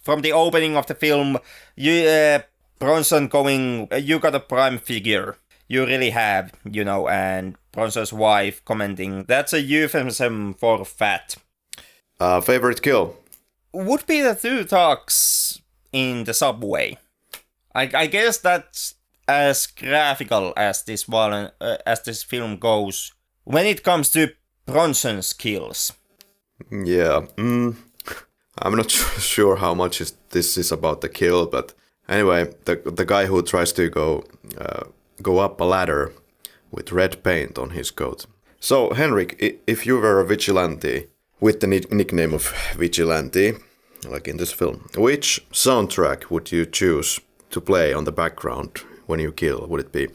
from the opening of the film, Bronson going, "You got a prime figure. You really have, and Bronson's wife commenting, "That's a euphemism for fat." Favorite kill? Would be the 2 thugs in the subway. I guess that's as graphical as this film goes when it comes to Bronson's kills. Yeah, I'm not sure how much this is about the kill, but anyway, the guy who tries to go up a ladder with red paint on his coat. So, Henrik, if you were a vigilante with the nickname of Vigilante, like in this film, which soundtrack would you choose to play on the background when you kill? Would it be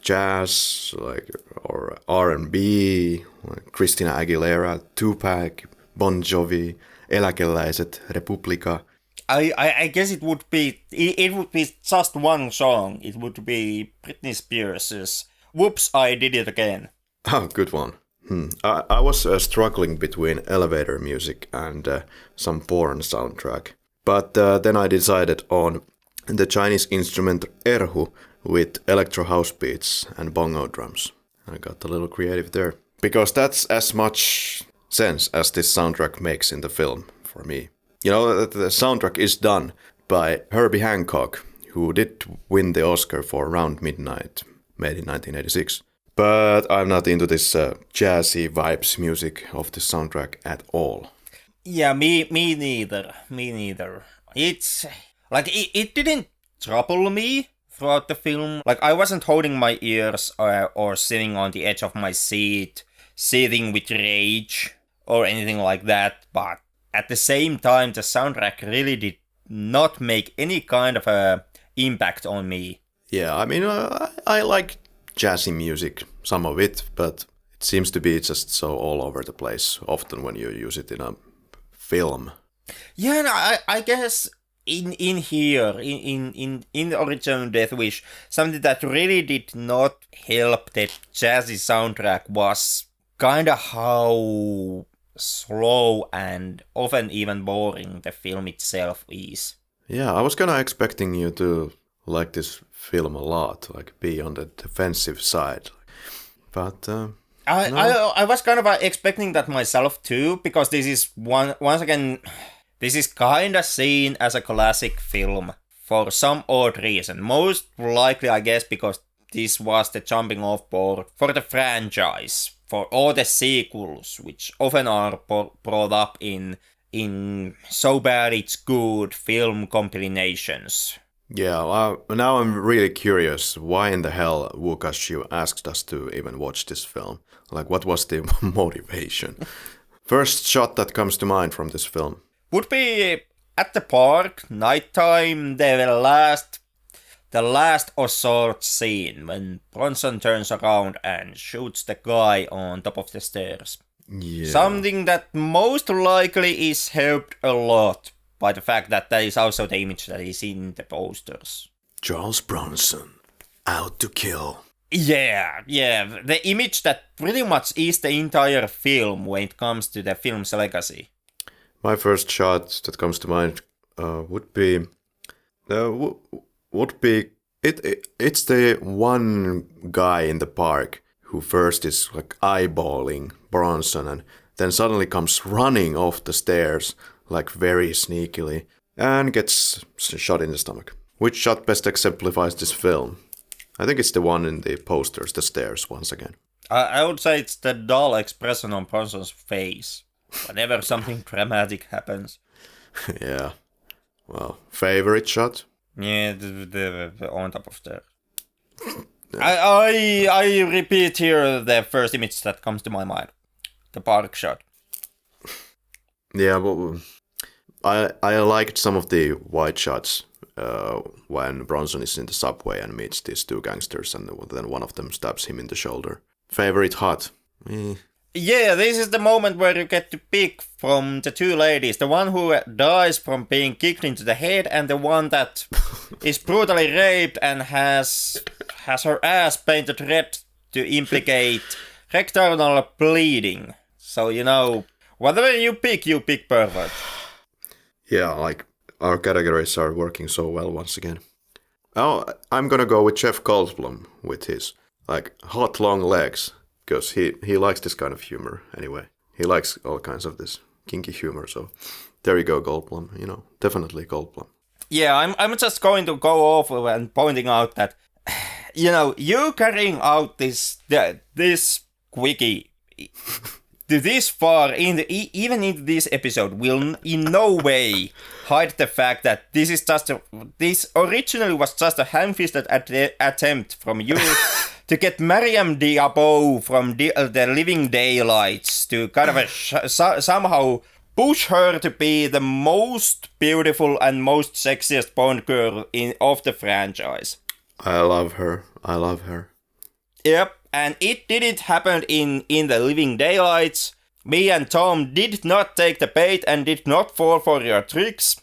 jazz, or R&B, like Christina Aguilera, Tupac, Bon Jovi, Eläkeläiset, Republica? I guess it would be just one song. It would be Britney Spears' "Whoops, I Did It Again." Oh, good one. I was struggling between elevator music and some porn soundtrack. But then I decided on the Chinese instrument erhu with electro house beats and bongo drums. I got a little creative there. Because that's as much sense as this soundtrack makes in the film for me. You know, the soundtrack is done by Herbie Hancock, who did win the Oscar for Round Midnight, made in 1986. But I'm not into this jazzy vibes music of the soundtrack at all. Yeah, me neither. It's like it didn't trouble me throughout the film. Like I wasn't holding my ears or sitting on the edge of my seat, seething with rage or anything like that. But at the same time, the soundtrack really did not make any kind of a impact on me. Yeah, I mean, I like jazzy music, some of it, but it seems to be just so all over the place, often when you use it in a film. Yeah, no, I guess in the original Death Wish, something that really did not help the jazzy soundtrack was kinda how slow and often even boring the film itself is. Yeah, I was kinda expecting you to like this film a lot, like be on the defensive side. But no. I was kind of expecting that myself too, because this is once again, this is kind of seen as a classic film for some odd reason. Most likely, I guess, because this was the jumping off board for the franchise, for all the sequels, which often are brought up in so bad it's good film combinations. Yeah, now I'm really curious, why in the hell Łukasz you asked us to even watch this film? Like, what was the motivation? First shot that comes to mind from this film would be at the park, nighttime, the last assault scene when Bronson turns around and shoots the guy on top of the stairs. Yeah. Something that most likely is helped a lot by the fact that is also the image that is in the posters. Charles Bronson, out to kill. Yeah, the image that pretty much is the entire film when it comes to the film's legacy. My first shot that comes to mind would be it's the one guy in the park who first is like eyeballing Bronson and then suddenly comes running off the stairs like very sneakily and gets shot in the stomach. Which shot best exemplifies this film? I think it's the one in the posters, the stairs once again. I would say it's the dull expression on Bronson's face whenever something dramatic happens. Yeah. Well, favorite shot? Yeah, the on top of the... I repeat here the first image that comes to my mind. The park shot. Yeah, well, I liked some of the wide shots when Bronson is in the subway and meets these two gangsters and then one of them stabs him in the shoulder. Favorite hot? Yeah, this is the moment where you get to pick from the two ladies. The one who dies from being kicked into the head and the one that is brutally raped and has her ass painted red to implicate rectal bleeding. So, you know, whatever you pick pervert. Yeah, like, our categories are working so well once again. Oh, I'm gonna go with Jeff Goldblum with his, like, hot long legs. Because he likes this kind of humor anyway. He likes all kinds of this kinky humor, so there you go, Goldblum. You know, definitely Goldblum. Yeah, I'm just going to go off and pointing out that, you know, you carrying out this quickie to this far, even into this episode, will in no way hide the fact that this originally was just a ham-fisted attempt from you to get Mariam Diabo from the Living Daylights to kind of somehow push her to be the most beautiful and most sexiest Bond girl of the franchise. I love her. Yep, and it didn't happen in the Living Daylights. Me and Tom did not take the bait and did not fall for your tricks.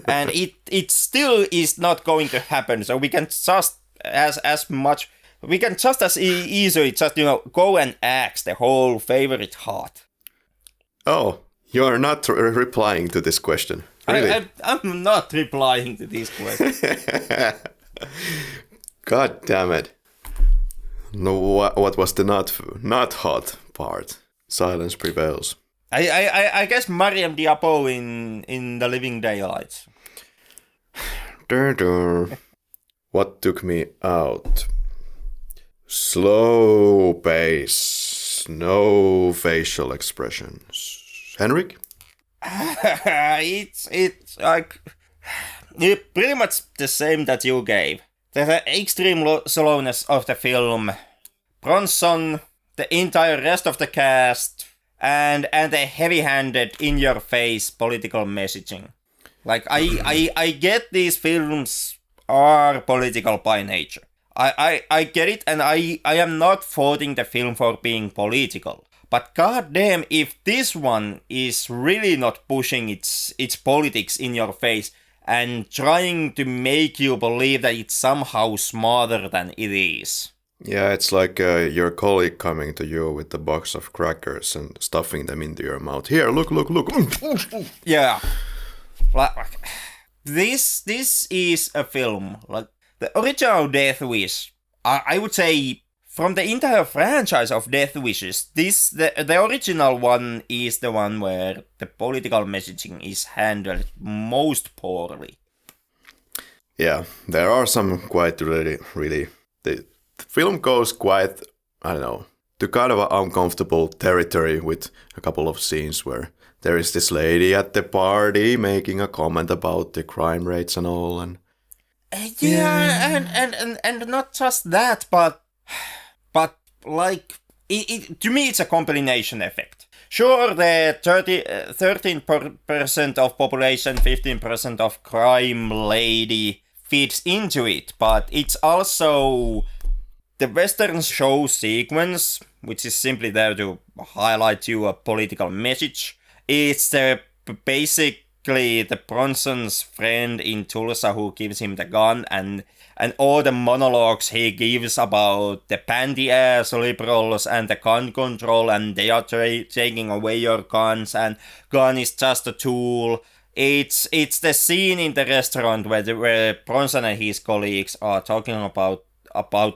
And it still is not going to happen, so we can just as much We can just as easily just, go and ask the whole favorite heart. Oh, you're not replying to this question. Really? I'm not replying to this question. God damn it. No, what was the not hot part? Silence prevails. I guess Mariam Diapo in The Living Daylights. What took me out? Slow pace, no facial expressions. Henrik? It's like pretty much the same that you gave. The extreme slowness of the film, Bronson, the entire rest of the cast, and the heavy-handed, in-your-face political messaging. Like I get these films are political by nature. I get it, and I am not faulting the film for being political. But goddamn, if this one is really not pushing its politics in your face and trying to make you believe that it's somehow smarter than it is. Yeah, it's like your colleague coming to you with a box of crackers and stuffing them into your mouth. Here, look. Yeah. Like, this is a film. Like, the original Death Wish, I would say, from the entire franchise of Death Wishes, the original one is the one where the political messaging is handled most poorly. Yeah, there are some quite really... The film goes quite, I don't know, to kind of uncomfortable territory with a couple of scenes where there is this lady at the party making a comment about the crime rates and all, and... And not just that, but like, to me it's a combination effect. Sure, the 13% of population, 15% of crime lady feeds into it, but it's also the Western show sequence, which is simply there to highlight you a political message. It's basically the Bronson's friend in Tulsa who gives him the gun, and all the monologues he gives about the panty-ass liberals and the gun control, and they are taking away your guns, and gun is just a tool. It's the scene in the restaurant where Bronson and his colleagues are talking about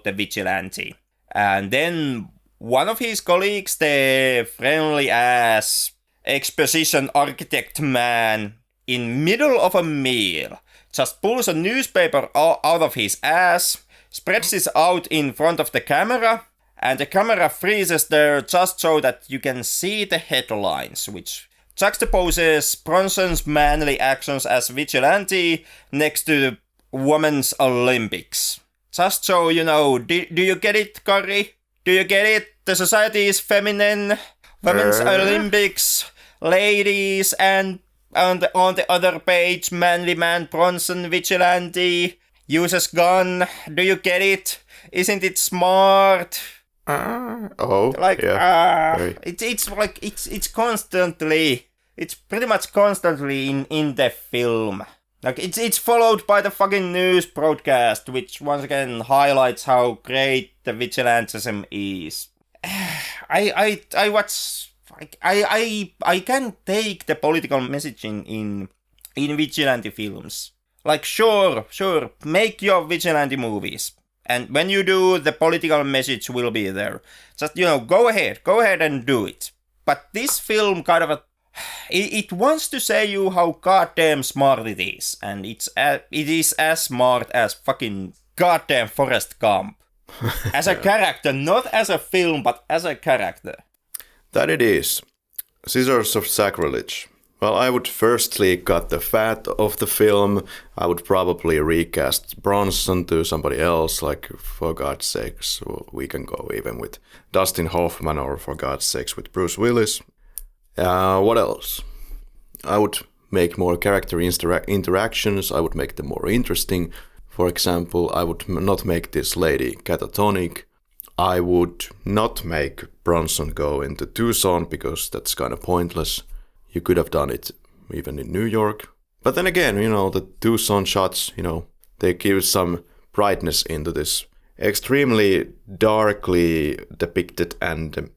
the vigilante. And then one of his colleagues, the friendly-ass exposition architect man, in middle of a meal, just pulls a newspaper out of his ass, spreads it out in front of the camera, and the camera freezes there just so that you can see the headlines, which juxtaposes Bronson's manly actions as vigilante next to the Women's Olympics. Just so you know, do you get it, Karri? Do you get it? The society is feminine, Women's Olympics, ladies, and on the other page, manly man Bronson vigilante uses gun. Do you get it? Isn't it smart? It's constantly. It's pretty much constantly in the film. Like it's followed by the fucking news broadcast, which once again highlights how great the vigilantism is. I can take the political messaging in vigilante films. Like, sure, make your vigilante movies. And when you do, the political message will be there. Just, go ahead and do it. But this film kind of it wants to say you how goddamn smart it is. And it is as smart as fucking goddamn Forrest Gump. As a character, not as a film, but as a character. That it is. Scissors of sacrilege. Well, I would firstly cut the fat of the film. I would probably recast Bronson to somebody else, like, for God's sakes, we can go even with Dustin Hoffman, or for God's sakes with Bruce Willis. What else? I would make more character interactions. I would make them more interesting. For example, I would not make this lady catatonic. I would not make Bronson go into Tucson because that's kind of pointless. You could have done it even in New York. But then again, the Tucson shots, they give some brightness into this extremely darkly depicted and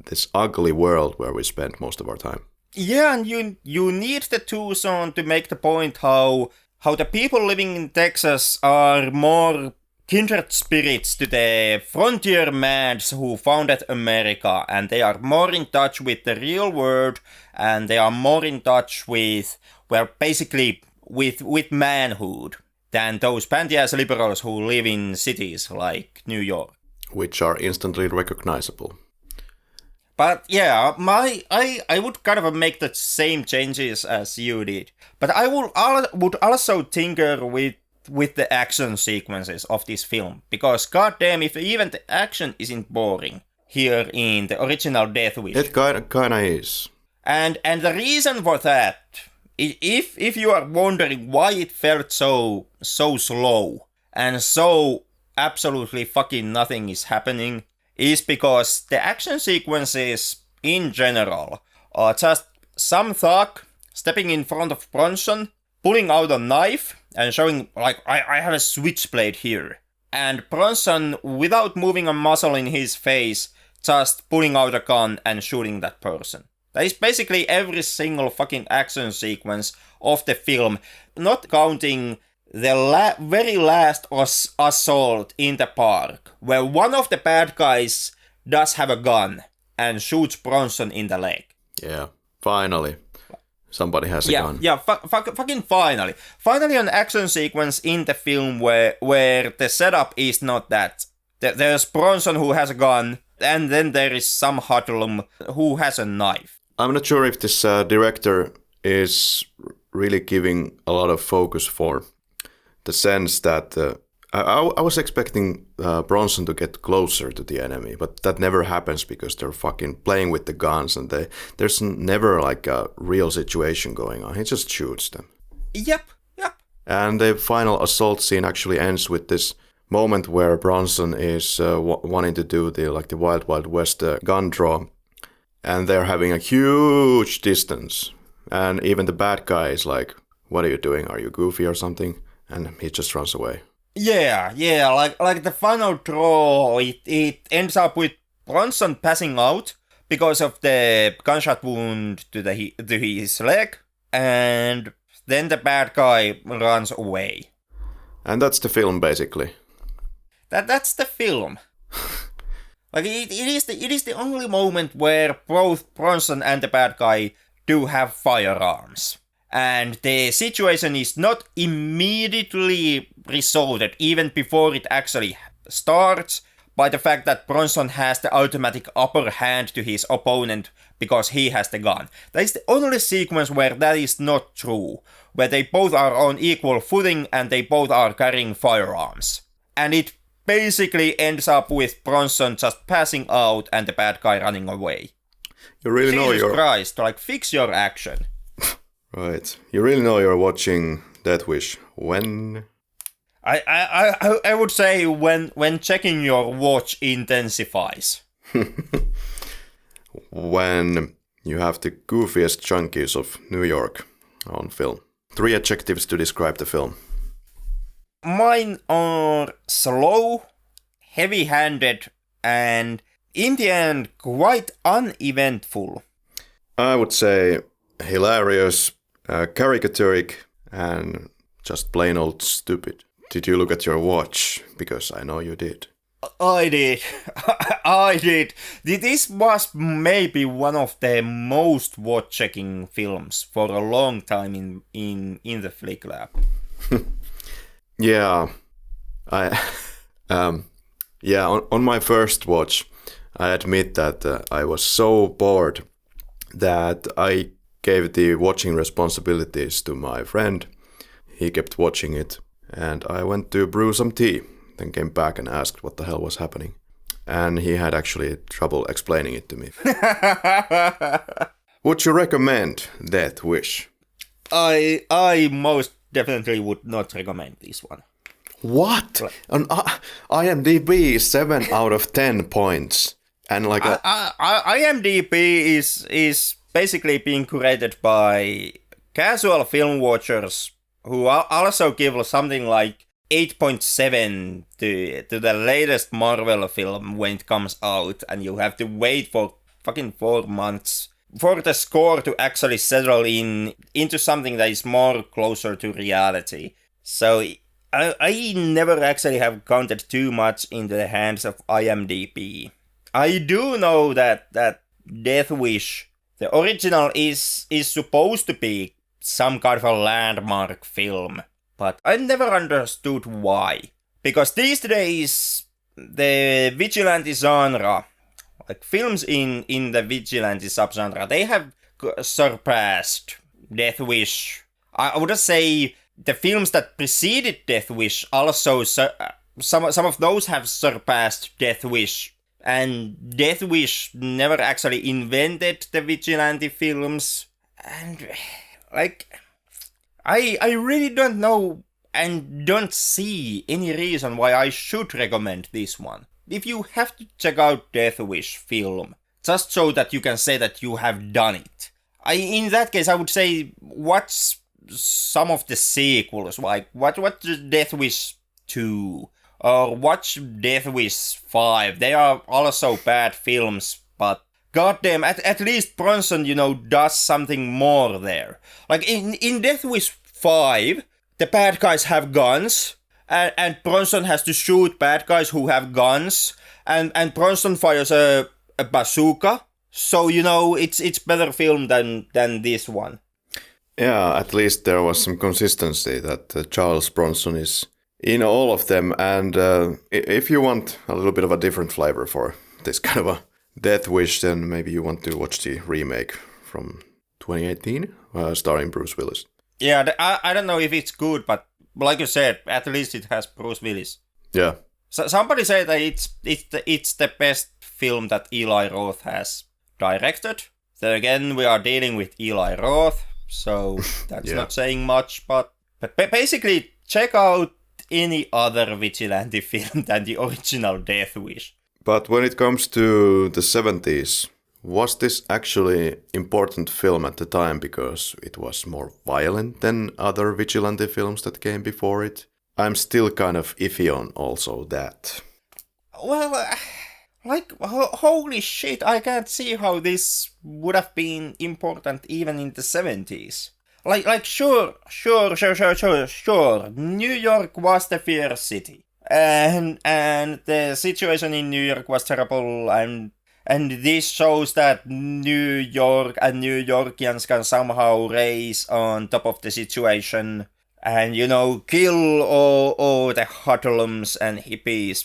this ugly world where we spend most of our time. Yeah, and you need the Tucson to make the point how the people living in Texas are more kindred spirits to the frontiermans who founded America, and they are more in touch with the real world, and they are more in touch with, well, basically with manhood than those panty-ass liberals who live in cities like New York. Which are instantly recognizable. But yeah, I would kind of make the same changes as you did. But I would also tinker with the action sequences of this film, because goddamn, if even the action isn't boring here in the original Death Wish. It kinda is. And the reason for that, if you are wondering why it felt so slow and so absolutely fucking nothing is happening, is because the action sequences in general are just some thug stepping in front of Bronson, pulling out a knife and showing, like, I have a switchblade here. And Bronson, without moving a muscle in his face, just pulling out a gun and shooting that person. That is basically every single fucking action sequence of the film, not counting the very last assault in the park, where one of the bad guys does have a gun and shoots Bronson in the leg. Yeah, finally. Somebody has a gun. Yeah, fucking finally. Finally an action sequence in the film where the setup is not that. There's Bronson who has a gun, and then there is some hoodlum who has a knife. I'm not sure if this director is really giving a lot of focus for the sense that I was expecting Bronson to get closer to the enemy, but that never happens because they're fucking playing with the guns and there's never like a real situation going on. He just shoots them. Yep. And the final assault scene actually ends with this moment where Bronson is wanting to do the Wild Wild West gun draw, and they're having a huge distance, and even the bad guy is like, "What are you doing? Are you goofy or something?" And he just runs away. Yeah, like the final draw, it ends up with Bronson passing out because of the gunshot wound to his leg, and then the bad guy runs away. And that's the film, basically. That's the film. Like it is the only moment where both Bronson and the bad guy do have firearms. And the situation is not immediately resolved, even before it actually starts, by the fact that Bronson has the automatic upper hand to his opponent because he has the gun. That is the only sequence where that is not true, where they both are on equal footing and they both are carrying firearms. And it basically ends up with Bronson just passing out and the bad guy running away. You really know Jesus Christ, like, fix your action. Right. You really know you're watching Death Wish when? I would say when checking your watch intensifies. When you have the goofiest junkies of New York on film. 3 adjectives to describe the film. Mine are slow, heavy-handed, and in the end quite uneventful. I would say hilarious, caricaturic, and just plain old stupid. Did you look at your watch? Because I know you did. I did. I did. This was maybe one of the most watch-checking films for a long time in the Flick Lab. Yeah. On my first watch, I admit that I was so bored that I gave the watching responsibilities to my friend. He kept watching it, and I went to brew some tea, then came back and asked what the hell was happening. And he had actually trouble explaining it to me. Would you recommend Death Wish? I most definitely would not recommend this one. What? On IMDb, 7 out of 10 points. And like IMDb is basically being created by casual film watchers who also give something like 8.7 to the latest Marvel film when it comes out, and you have to wait for fucking 4 months for the score to actually settle into something that is more closer to reality. So I never actually have counted too much into the hands of IMDb. I do know that Death Wish, the original, is supposed to be some kind of a landmark film, but I never understood why. Because these days, the vigilante genre, like films in the vigilante subgenre, they have surpassed Death Wish. I would say the films that preceded Death Wish also, some of those have surpassed Death Wish. And Death Wish never actually invented the vigilante films. And, like, I really don't know and don't see any reason why I should recommend this one. If you have to check out Death Wish film, just so that you can say that you have done it, in that case, I would say watch some of the sequels, like watch Death Wish 2, or watch Death Wish 5. They are also bad films, but goddamn, at least Bronson, does something more there. Like in Death Wish 5, the bad guys have guns, and Bronson has to shoot bad guys who have guns, and Bronson fires a bazooka. So it's better film than this one. Yeah, at least there was some consistency that Charles Bronson is in all of them, and if you want a little bit of a different flavor for this kind of a Death Wish, then maybe you want to watch the remake from 2018, starring Bruce Willis. Yeah, I don't know if it's good, but like you said, at least it has Bruce Willis. Yeah. So somebody said that it's the best film that Eli Roth has directed. Then again, we are dealing with Eli Roth, so that's not saying much. But basically, check out any other vigilante film than the original Death Wish. But when it comes to the 70s, was this actually important film at the time because it was more violent than other vigilante films that came before it? I'm still kind of iffy on also that. Well, holy shit, I can't see how this would have been important even in the 70s. Sure. New York was the fierce city. And the situation in New York was terrible, and this shows that New York and New Yorkians can somehow raise on top of the situation and, kill all the hoodlums and hippies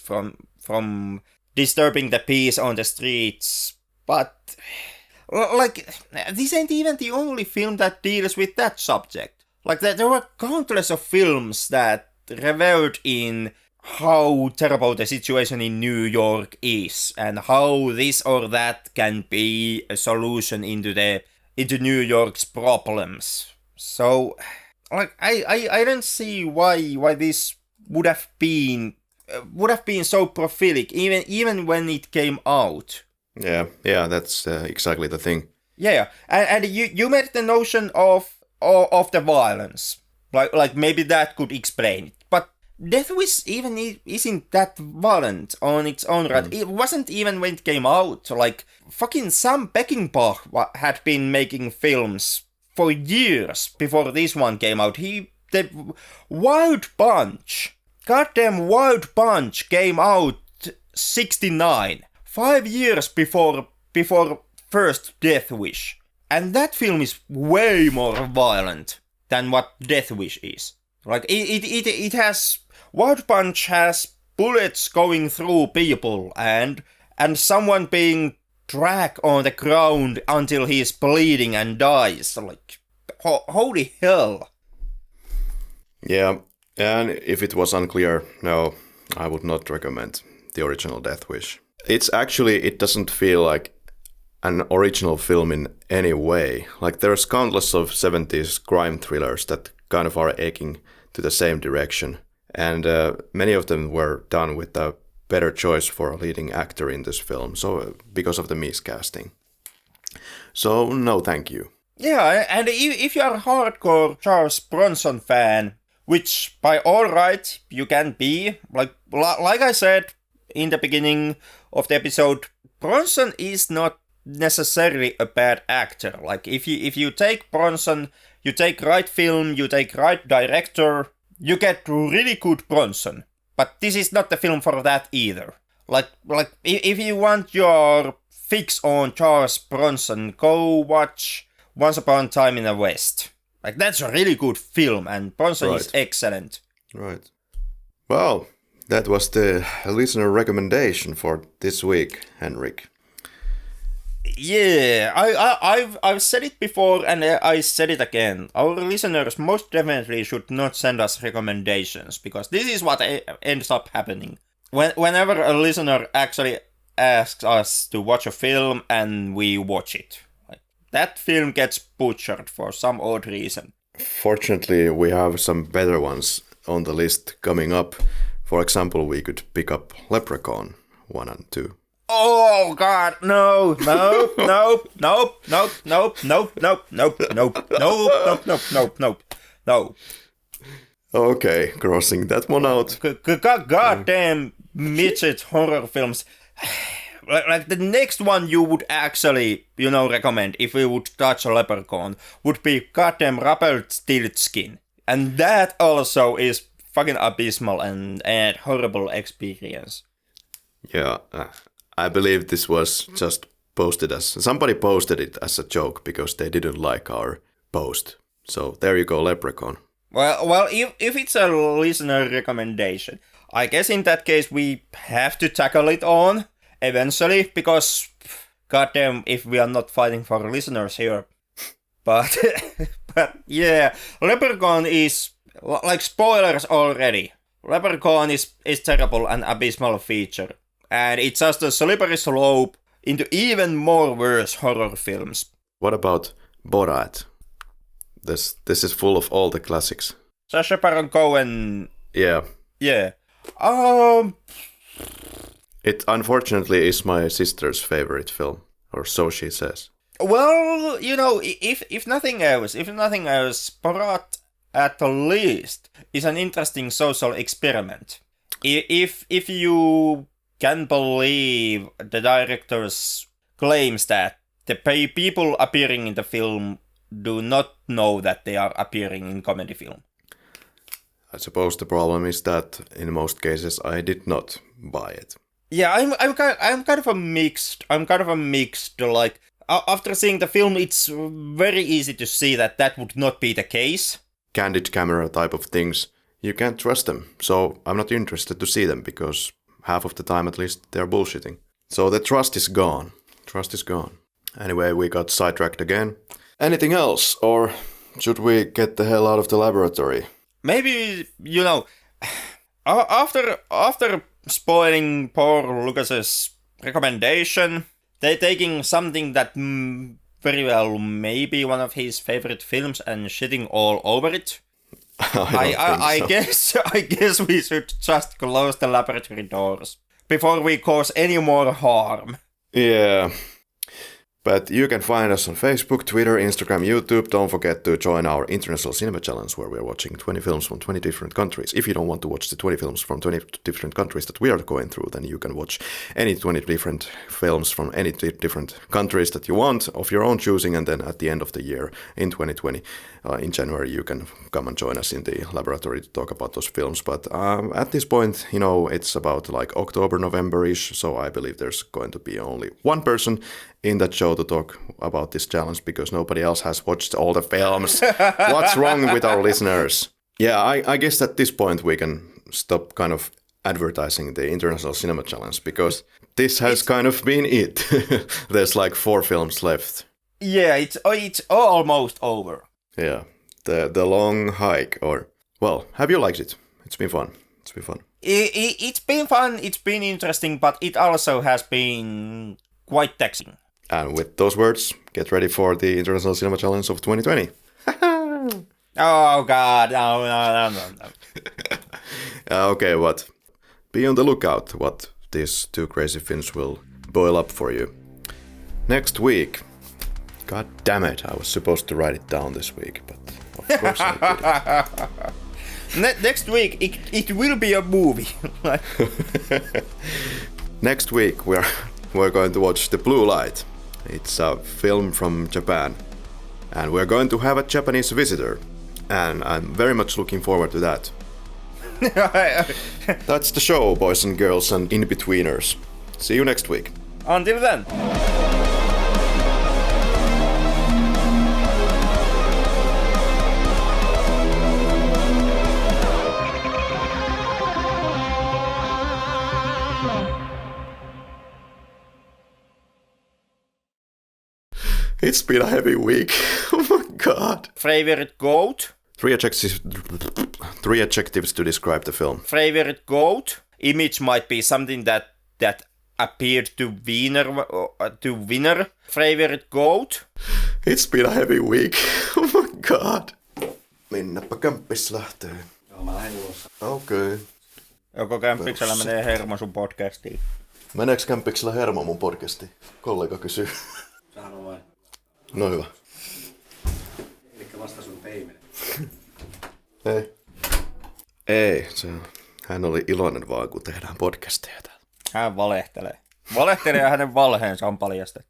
from disturbing the peace on the streets. But, this ain't even the only film that deals with that subject. There were countless of films that reveled in how terrible the situation in New York is, and how this or that can be a solution into New York's problems. So, I don't see why this would have been so prolific even when it came out. Yeah, that's exactly the thing. Yeah, and you made the notion of the violence, like maybe that could explain it, but Death Wish even isn't that violent on its own right. It wasn't even when it came out. Fucking Sam Peckinpah had been making films for years before this one came out. The Wild Bunch, goddamn Wild Bunch came out 1969, 5 years before first Death Wish. And that film is way more violent than what Death Wish is. It has... Wild Punch has bullets going through people and someone being dragged on the ground until he's bleeding and dies. Holy hell. Yeah, and if it was unclear, no, I would not recommend the original Death Wish. It doesn't feel like an original film in any way. There's countless of 70s crime thrillers that kind of are aching to the same direction. And many of them were done with a better choice for a leading actor in this film, so because of the miscasting. So, no thank you. Yeah, and if you're a hardcore Charles Bronson fan, which by all right you can be. Like I said in the beginning of the episode, Bronson is not necessarily a bad actor. Like if you take Bronson, you take right film, you take right director, you get really good Bronson. But this is not the film for that either. Like if you want your fix on Charles Bronson, go watch Once Upon a Time in the West. Like that's a really good film, and Bronson is excellent. Right. Well, that was the listener recommendation for this week, Henrik. Yeah, I've said it before and I said it again. Our listeners most definitely should not send us recommendations, because this is what ends up happening. Whenever a listener actually asks us to watch a film and we watch it, like, that film gets butchered for some odd reason. Fortunately, we have some better ones on the list coming up. For example, we could pick up Leprechaun 1 and 2. Oh God, no. Okay, crossing that one out. Goddamn midget horror films. Like the next one you would actually, recommend if we would touch a Leprechaun would be goddamn Rumpelstiltskin. And that also is fucking abysmal and horrible experience. Yeah, I believe this was just posted somebody posted it as a joke because they didn't like our post. So there you go, Leprechaun. Well, if it's a listener recommendation, I guess in that case we have to tackle it on eventually, because goddamn if we are not fighting for listeners here. But yeah, Leprechaun is, like, spoilers already. Leprechaun is terrible and abysmal feature. And it's just a slippery slope into even more worse horror films. What about Borat? This is full of all the classics. Sacha Baron Cohen. Yeah. Yeah. It unfortunately is my sister's favorite film, or so she says. Well, if nothing else, Borat at least is an interesting social experiment. If you can believe the director's claims that the people appearing in the film do not know that they are appearing in comedy film. I suppose the problem is that in most cases I did not buy it. Yeah, I'm kind of a mixed. Like, after seeing the film, it's very easy to see that would not be the case. Candid camera type of things, you can't trust them. So I'm not interested to see them because half of the time at least they're bullshitting. So the trust is gone. Anyway, we got sidetracked again. Anything else, or should we get the hell out of the laboratory? Maybe, after spoiling poor Łukaš's recommendation, they're taking something that very well may be one of his favorite films and shitting all over it. I guess we should just close the laboratory doors before we cause any more harm. Yeah. But you can find us on Facebook, Twitter, Instagram, YouTube. Don't forget to join our International Cinema Challenge, where we're watching 20 films from 20 different countries. If you don't want to watch the 20 films from 20 different countries that we are going through, then you can watch any 20 different films from any different countries that you want, of your own choosing, and then at the end of the year, in 2020, in January, you can come and join us in the laboratory to talk about those films. But at this point, it's about like October, November-ish, so I believe there's going to be only one person in that show to talk about this challenge, because nobody else has watched all the films. What's wrong with our listeners? Yeah, I guess at this point we can stop kind of advertising the International Cinema Challenge, because this has kind of been it. There's like 4 films left. Yeah, it's almost over. Yeah, the long hike, or, well, have you liked it? It's been fun. It's been fun. It's been interesting, but it also has been quite taxing. And with those words, get ready for the International Cinema Challenge of 2020. Oh God, no. Okay, what? Be on the lookout what these 2 crazy Finns will boil up for you. Next week. God damn it, I was supposed to write it down this week, but of course I didn't. Next week, it will be a movie. Next week, we're going to watch The Blue Light. It's a film from Japan. And we're going to have a Japanese visitor. And I'm very much looking forward to that. That's the show, boys and girls and in-betweeners. See you next week. Until then. It's been a heavy week. Oh my god. Favorite goat? Three adjectives to describe the film. Favorite goat? Image might be something that appeared to winner. Favorite goat? It's been a heavy week. Oh my god. Mennäpä kämppis lähtee. Joo, mä lähdin ulos. Okei. Joko kämppiksellä menee hermo sun podcastiin? Meneekö kämppiksellä hermo mun podcastiin? Kollega kysyy. Sano vain. No hyvä. Elikkä vasta sun peimen. Ei, hän oli iloinen vaan, kun tehdään podcasteja täällä. Hän valehtelee. Valehtelee ja hänen valheensa on paljastettu.